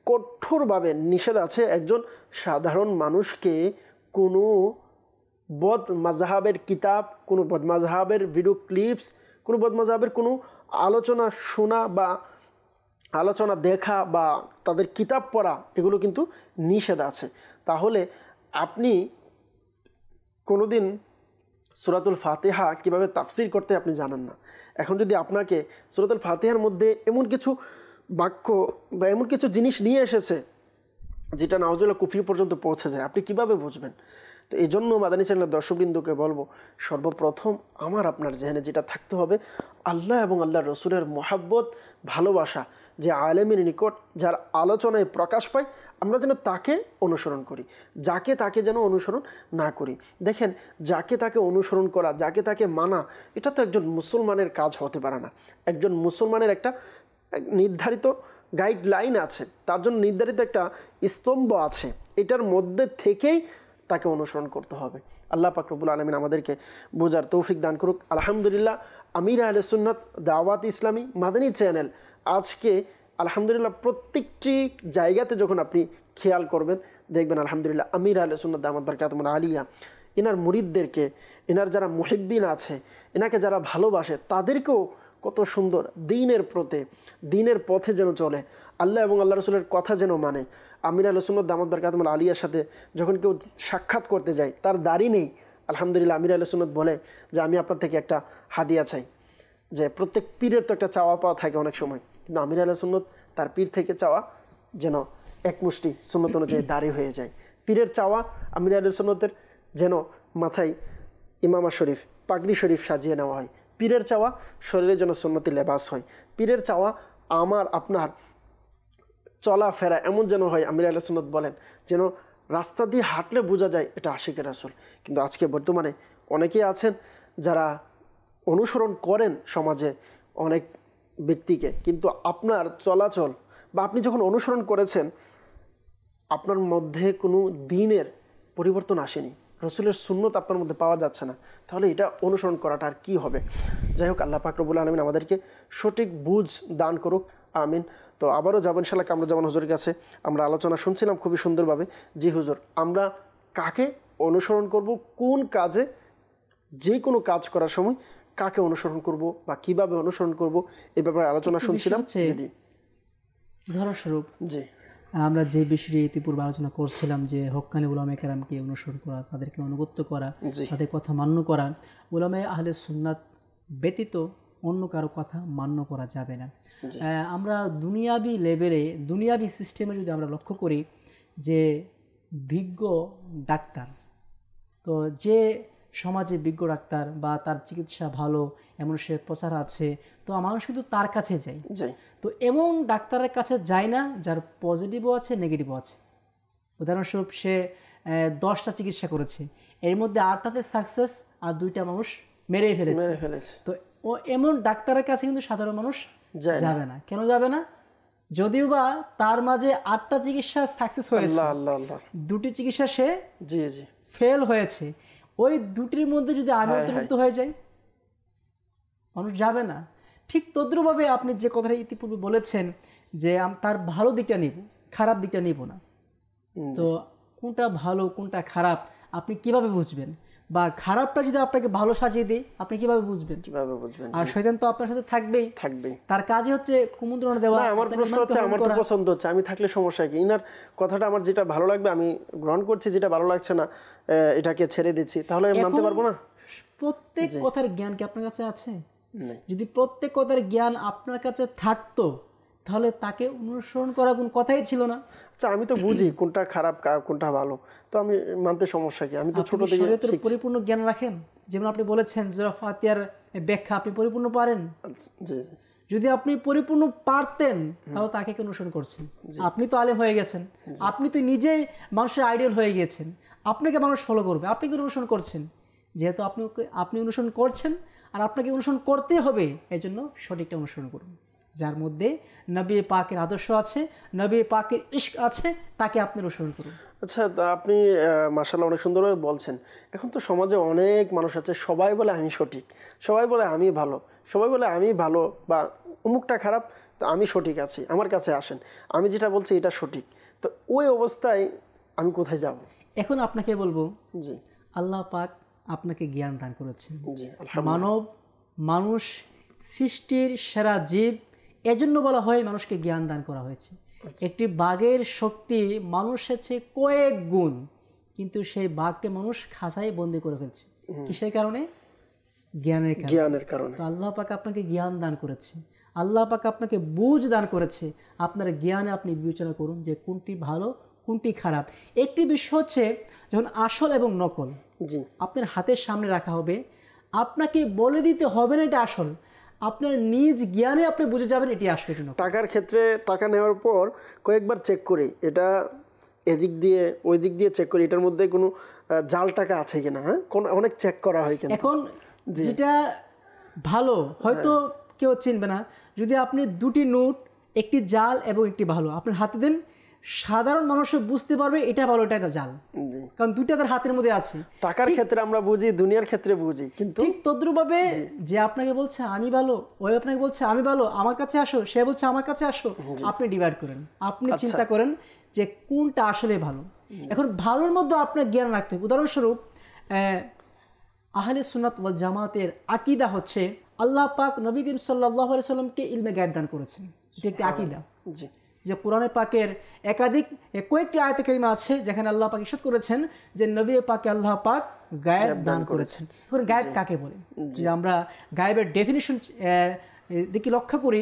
কঠোরভাবে নিষেধ আছে একজন সাধারণ মানুষকে কোনো বদ মাযহাবের কিতাব, কোনো বদ মাযহাবের ভিডিও ক্লিপস, কোনো বদ মাযহাবের কোনো আলোচনা শোনা বা আলোচনা দেখা বা তাদের কিতাব পড়া, এগুলো কিন্তু নিষেধ আছে। তাহলে আপনি কোনোদিন সূরাতুল ফাতিহা কিভাবে তাফসির করতে আপনি জানেন না, এখন যদি আপনাকে সূরাতুল ফাতিহার মধ্যে এমন কিছু বাক্য বা এমন কিছু জিনিস নিয়ে এসেছে যেটা নাউজুবিল্লাহ কুফরি পর্যন্ত পৌঁছে যায়, আপনি কিভাবে বুঝবেন? তো এই জন্য মাদানী চ্যানেলের দর্শকবৃন্দকে বলবো, সর্বপ্রথম আমার আপনার জেহেনে যেটা থাকতে হবে, আল্লাহ এবং আল্লাহ রসুলের মহাব্বত, ভালোবাসা, যে আলেমের নিকট যার আলোচনায় প্রকাশ পায়, আমরা যেন তাকে অনুসরণ করি, যাকে তাকে যেন অনুসরণ না করি। দেখেন, যাকে তাকে অনুসরণ করা, যাকে তাকে মানা, এটা তো একজন মুসলমানের কাজ হতে পারে না। একজন মুসলমানের একটা নির্ধারিত গাইডলাইন আছে, তার জন্য নির্ধারিত একটা স্তম্ভ আছে, এটার মধ্যে থেকেই তাকে অনুসরণ করতে হবে। আল্লাহ পাক রব্বুল আলামিন আমাদেরকে বোঝার তৌফিক দান করুক। আলহামদুলিল্লাহ, আমির আহলে সুন্নাত দাওয়াত ইসলামী মাদানী চ্যানেল আজকে আলহামদুলিল্লাহ প্রত্যেকটি জায়গাতে যখন আপনি খেয়াল করবেন, দেখবেন আলহামদুলিল্লাহ আমির আহলে সুন্নাত দামাত বারকাতুহুম আলিয়া এনার মুরিদদেরকে, এনার যারা মুহিব্বিন আছে, এনাকে যারা ভালোবাসে, তাদেরকেও কত সুন্দর দ্বীনের পথে যেন চলে, আল্লাহ এবং আল্লাহ রসুলের কথা যেন মানে। আমির আহলে সুন্নাত দামাত বারকাতুহুম আলিয়ার সাথে যখন কেউ সাক্ষাৎ করতে যায়, তার দাড়ি নেই, আলহামদুলিল্লাহ আমির আহলে সুন্নাত বলে যে আমি আপনার থেকে একটা হাদিয়া চাই, যে প্রত্যেক পীরের তো একটা চাওয়া পাওয়া থাকে অনেক সময়, কিন্তু আমির আহলে সুন্নাত তার পীর থেকে চাওয়া যেন এক মুষ্টি সুন্নত অনুযায়ী দাড়ি হয়ে যায়। পীরের চাওয়া আমির আহলে সুন্নাতের যেন মাথায় ইমামা শরীফ পাগড়ি শরীফ সাজিয়ে নেওয়া হয়। পীরের চাওয়া শরীরের জন্য সুন্নতি লেবাস হয়। পীরের চাওয়া আমার আপনার চলাফেরা এমন যেন হয়, আমির আহলে সুন্নাত বলেন যেন রাস্তা দিয়ে হাঁটলে বোঝা যায় এটা আশিকের রাসূল। কিন্তু আজকে বর্তমানে অনেকেই আছেন যারা অনুসরণ করেন সমাজে অনেক ব্যক্তিকে, কিন্তু আপনার চলাচল বা আপনি যখন অনুসরণ করেছেন আপনার মধ্যে কোনো দিনের পরিবর্তন আসেনি, রসুলের সুন্নত আপনার মধ্যে পাওয়া যাচ্ছে না, তাহলে এটা অনুসরণ করাটা আর কী হবে? যাই হোক, আল্লাহ পাক রব্বুল আলামিন আমাদেরকে সঠিক বুঝ দান করুক, আমিন। তো আবারও যাবো ইনশাআল্লাহ কামরুজ্জামান হুজুরের কাছে। আমরা আলোচনা শুনছিলাম খুবই সুন্দরভাবে। জি হুজুর, আমরা কাকে অনুসরণ করব, কোন কাজে, যে কোনো কাজ করার সময় কাকে অনুসরণ করব বা কিভাবে অনুসরণ করব, এই ব্যাপারে আলোচনা শুনছিলাম। উদাহরণস্বরূপ জি, আমরা যে বিষয়ে ইতিপূর্বে আলোচনা করছিলাম যে হক্কানি উলামায়ে কেরামকে অনুসরণ করা, তাদেরকে অনুগত্য করা, তাদের কথা মান্য করা, উলামায়ে আহলে সুন্নাত ব্যতীত অন্য কারো কথা মান্য করা যাবে না। আমরা দুনিয়াবি লেভেলে, দুনিয়াবি সিস্টেমে যদি আমরা লক্ষ্য করি যে বিজ্ঞ ডাক্তার, তো যে সমাজে বিজ্ঞ ডাক্তার বা তার চিকিৎসা ভালো এমন সে প্রচার আছে, তো মানুষ কিন্তু তার কাছে যায়। তো এমন ডাক্তারের কাছে যায় না যার পজিটিভও আছে নেগেটিভও আছে। উদাহরণস্বরূপ সে 10টা চিকিৎসা করেছে, এর মধ্যে 8টাতে সাকসেস আর 2টা মানুষ মেরেই ফেলেছে। তো ও এমন ডাক্তারের কাছে কিন্তু সাধারণ মানুষ যাবে না। কেন যাবে না? যদিও বা তার মাঝে 8টা চিকিৎসা সাকসেস হয়েছে, 2টি চিকিৎসা সে ফেল হয়েছে, ওই 2টির মধ্যে যদি আমি অন্তর্ভুক্ত হয়ে যাই, মানুষ যাবে না। ঠিক তদ্রুপভাবে আপনি যে কথাটা ইতিপূর্বে বলেছেন যে তার ভালো দিকটা নিব, খারাপ দিকটা নিব না, তো কোনটা ভালো কোনটা খারাপ আপনি কিভাবে বুঝবেন? বা খারাপটা যদি আপনাকে ভালো সাজিয়ে দেয় আপনি কিভাবে বুঝবেন? আর শয়তান তো আপনার সাথে থাকবেই, তার কাজই হচ্ছে কুমন্ত্রণা দেওয়া। আমার প্রশ্ন হচ্ছে, আমার তো পছন্দ হচ্ছে, আমি থাকলে সমস্যা কি? ইনার কথাটা আমার যেটা ভালো লাগবে আমি গ্রহণ করছি, যেটা ভালো লাগছে না এটাকে ছেড়ে দিচ্ছি, তাহলে মানতে পারবো না? প্রত্যেক কথার জ্ঞান কি আপনার কাছে আছে? যদি প্রত্যেক কথার জ্ঞান আপনার কাছে থাকতো তাহলে তাকে অনুসরণ করার কোন কথাই ছিল না। আচ্ছা, আমি তো বুঝি কোনটা খারাপ কোনটা ভালো, তো আমি মানতে সমস্যা কি? আমি তো ছোট থেকে শরীয়তের পরিপূর্ণ জ্ঞান রাখেন, যেমন আপনি বলেছেন সূরা ফাতিহার ব্যাখ্যা আপনি পরিপূর্ণ পারেন। যদি আপনি পরিপূর্ণ পারতেন তাহলে তাকে অনুসরণ করছেন। আপনি তো আলেম হয়ে গেছেন, আপনি তো নিজেই মানুষের আইডিয়াল হয়ে গেছেন, আপনাকে মানুষ ফলো করবে, আপনি কি অনুসরণ করছেন? যেহেতু আপনি অনুসরণ করছেন আর আপনাকে অনুসরণ করতে হবে, এই জন্য সঠিকটা অনুসরণ করুন। যার মধ্যে নবী পাকের আদর্শ আছে, নবী পাকের ইশক আছে, তাকে আপনি অনুসরণ করুন। আচ্ছা, আপনি মাশাআল্লাহ অনেক সুন্দরভাবে বলছেন। এখন তো সমাজে অনেক মানুষ আছে, সবাই বলে আমি সঠিক, সবাই বলে আমি ভালো, সবাই বলে আমি ভালো বা অমুকটা খারাপ, তো আমি সঠিক আছি, আমার কাছে আসেন, আমি যেটা বলছি এটা সঠিক। তো ওই অবস্থায় আমি কোথায় যাব? এখন আপনাকে বলবো, জি, আল্লাহ পাক আপনাকে জ্ঞান দান করেছেন। মানুষ সৃষ্টির সেরা জীব, এজন্য বলা হয় মানুষকে জ্ঞান দান করা হয়েছে। একটি বাঘের শক্তি মানুষের চেয়ে কয়েক গুণ, কিন্তু সেই বাঘকে মানুষ খাঁচায় বন্দি করে ফেলছে। কিসের কারণে? জ্ঞানের কারণে। তো আল্লাহ পাক আপনাকে জ্ঞান দান করেছে, আল্লাহ পাক আপনাকে বুঝ দান করেছে। আপনার জ্ঞানে আপনি বিবেচনা করুন যে কোনটি ভালো কোনটি খারাপ। একটি বিষয় হচ্ছে যখন আসল এবং নকল আপনার হাতের সামনে রাখা হবে, আপনাকে বলে দিতে হবে না এটা আসল, আপনার নিজ জ্ঞানে আপনি বুঝে যাবেন এটি আসলে এটা নকল। টাকার ক্ষেত্রে টাকা নেওয়ার পর কয়েকবার চেক করি, এটা এদিক দিয়ে ওই দিক দিয়ে চেক করি, এটার মধ্যে কোনো জাল টাকা আছে কিনা। হ্যাঁ, অনেক চেক করা হয়। কিন্তু এখন যেটা ভালো হয়তো কেউ চিনবে না, যদি আপনি 2টি নোট, একটি জাল এবং একটি ভালো আপনার হাতে দেন, সাধারণ মানুষ বুঝতে পারবে এটা ভালো এটা জাল, কারণ 2টা তার হাতের মধ্যে আছে। টাকার ক্ষেত্রে আমরা বুঝি, দুনিয়ার ক্ষেত্রে বুঝি, কিন্তু ঠিক তদ্রুপভাবে যে আপনাকে বলছে আমি ভালো, ওই আপনাকে বলছে আমি ভালো, আমার কাছে আসো, সে বলছে আমার কাছে আসো, আপনি ডিভাইড করেন, আপনি চিন্তা করেন যে কোনটা আসলে ভালো। এখন ভালোর মধ্যে আপনার জ্ঞান রাখতে হবে। উদাহরণস্বরূপ আহলে সুন্নাত ওয়াল জামাতের আকীদা হচ্ছে আল্লাহ পাক নবী করিম সাল্লাল্লাহু আলাইহি সাল্লামকে ইলমে গায়ব দান করেছেন। এটা একটি আকীদা, যে কোরআনে পাকের কয়েকটি আয়াতে কারিমা আছে যেখানে আল্লাহ পাক ইরশাদ করেছেন যে নবী পাককে আল্লাহ পাক গায়েব দান করেছেন। এখন গায়েব কাকে বলে? যদি আমরা গায়েবের ডেফিনিশন দেখি লক্ষ্য করি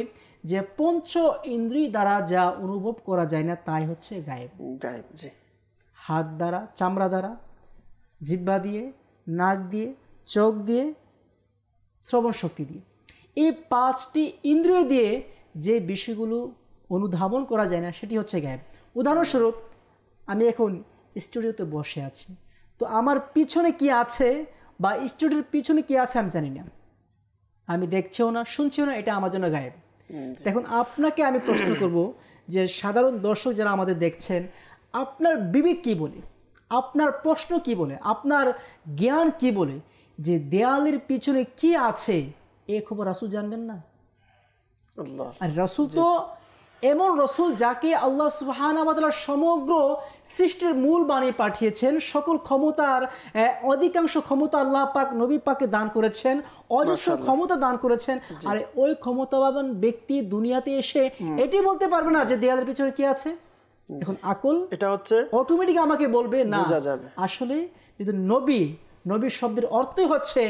যে পঞ্চ ইন্দ্রিয় দ্বারা যা অনুভব করা যায় না তাই হচ্ছে গায়েব। গায়েব, জি। হাত দ্বারা, চামড়া দ্বারা, জিহ্বা দিয়ে, নাক দিয়ে, চোখ দিয়ে, শ্রবণ শক্তি দিয়ে, এই 5টি ইন্দ্রিয় দিয়ে যে বিষয়গুলো অনুধাবন করা যায় না সেটি হচ্ছে গায়েব। উদাহরণস্বরূপ আমি এখন স্টুডিওতে বসে আছি, তো আমার পিছনে কি আছে বা স্টুডিওর পিছনে কি আছে আমি জানি না, আমি দেখছিও না, শুনছিও না, এটা আমার জন্য গায়েব। দেখুন আপনাকে আমি প্রশ্ন করব যে সাধারণ দর্শক যারা আমাদের দেখছেন, আপনার বিবেক কি বলে, আপনার প্রশ্ন কি বলে, আপনার জ্ঞান কি বলে যে দেয়ালের পিছনে কি আছে এ খবর রাসূল জানবেন না? আর রাসূল তো এমন রাসূল যাকে আল্লাহ সুবহানাহু ওয়া তাআলা সমগ্র সৃষ্টির মূল বাণী পাঠিয়েছেন, সকল ক্ষমতার অধিকাংশ ক্ষমতা আল্লাহ পাক নবী পাককে দান করেছেন, অজস্র ক্ষমতা দান করেছেন। আর ওই ক্ষমতাবান ব্যক্তি দুনিয়াতে এসে এটি বলতে পারবে না যে দেয়ালের পিছনে কি আছে। এখন আকল এটা হচ্ছে অটোমেটিক আমাকে বলবে না, আসলে যদি নবীর শব্দের অর্থই হচ্ছে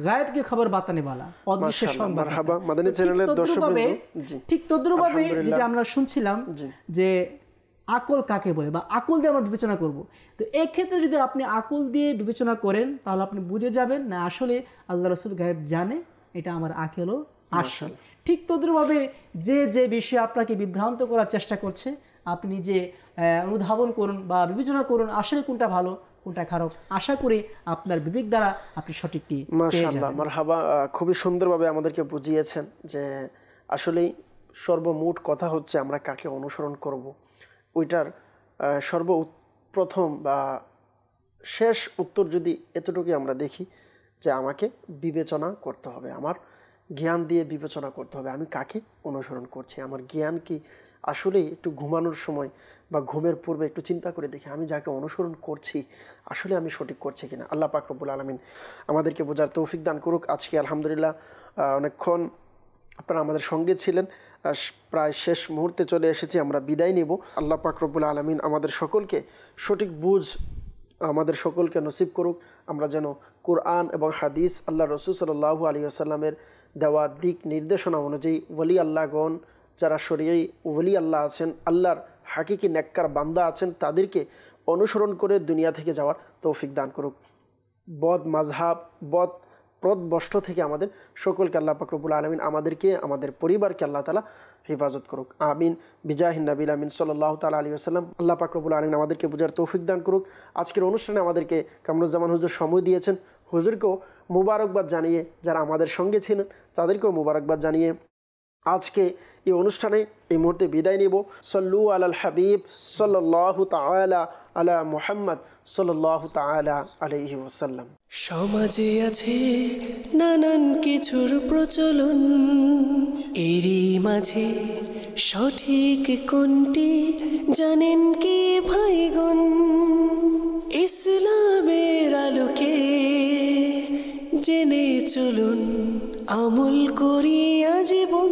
গায়েবকে খবর বাতানে বালা, অদৃশ্য সংবাদ। ঠিক তদ্রুপভাবে যেটা আমরা শুনছিলাম যে আকল কাকে বলে বা আকল দিয়ে আমরা বিবেচনা করব, তো এই ক্ষেত্রে যদি আপনি আকল দিয়ে বিবেচনা করেন তাহলে আপনি বুঝে যাবেন না আসলে আল্লাহ রাসূল গায়েব জানে, এটা আমার আকলও আসল। ঠিক তদ্রুপভাবে যে বিষয়ে আপনাকে বিভ্রান্ত করার চেষ্টা করছে আপনি নিজে অনুধাবন করুন বা বিবেচনা করুন আসলে কোনটা ভালো কোনটা খারাপ। আশা করি আপনার বিবেক দ্বারা আপনি সঠিকটি মাশাআল্লাহ, মারহাবা। খুবই সুন্দরভাবে আমাদেরকে বুঝিয়েছেন যে আসলেই সর্বমোট কথা হচ্ছে আমরা কাকে অনুসরণ করব, ওইটার সর্বপ্রথম বা শেষ উত্তর যদি এতটুকুই আমরা দেখি যে আমাকে বিবেচনা করতে হবে, আমার জ্ঞান দিয়ে বিবেচনা করতে হবে আমি কাকে অনুসরণ করছি। আমার জ্ঞান কি আসলেই একটু ঘুমানোর সময় বা ঘুমের পূর্বে একটু চিন্তা করে দেখি আমি যাকে অনুসরণ করছি আসলে আমি সঠিক করছি কিনা। আল্লাহ পাক রব্বুল আলামিন আমাদেরকে বোঝার তৌফিক দান করুক। আজকে আলহামদুলিল্লাহ অনেকক্ষণ আপনারা আমাদের সঙ্গে ছিলেন, প্রায় শেষ মুহূর্তে চলে এসেছি, আমরা বিদায় নিব। আল্লাহ পাক রব্বুল আলামিন আমাদের সকলকে সঠিক বুঝ আমাদের সকলকে নসিব করুক, আমরা যেন কোরআন এবং হাদিস আল্লাহ রসুল সাল্লাল্লাহু আলাইহি ওয়াসাল্লামের দেওয়া দিক নির্দেশনা অনুযায়ী ওলি আল্লাহগণ যারা শরীয়ী ওলি আল্লাহ আছেন, আল্লাহর হাকিকি নেককার বান্দা আছেন, তাদেরকে অনুসরণ করে দুনিয়া থেকে যাওয়ার তৌফিক দান করুক। বদ মাযহাব বদ পথভ্রষ্ট থেকে আমাদের সকলকে আল্লাহ পাক রব্বুল আলামিন আমাদেরকে আমাদের পরিবারকে আল্লাহ তাআলা হেফাজত করুক, আমিন। বিজাহিন নবীল আমিন সাল্লাল্লাহু তাআলা আলাইহি ওয়াসাল্লাম। আল্লাহ পাক রব্বুল আলামিন আমাদেরকে বুঝার তৌফিক দান করুক। আজকের অনুষ্ঠানে আমাদেরকে কামরুজ্জামান হুজুর সময় দিয়েছেন, হুজুরকেও মুবারকবাদ জানিয়ে, যারা আমাদের সঙ্গে ছিলেন তাদেরকেও মুবারকবাদ জানিয়ে আজকে এই অনুষ্ঠানে এই মুহূর্তে বিদায় নিব। সল্লু আলাল হাবিব সাল্লাল্লাহু তাআলা আলা মুহাম্মদ সাল্লাল্লাহু তাআলা আলাইহি ওয়াসাল্লাম। সমাজে আছে নানান কিছুর প্রচলন, এরই মাঝে সঠিক কোনটি জানেন কি ভাইগণ? ইসলামের আলোকে জেনে চলুন, আমল করিয়া জীবন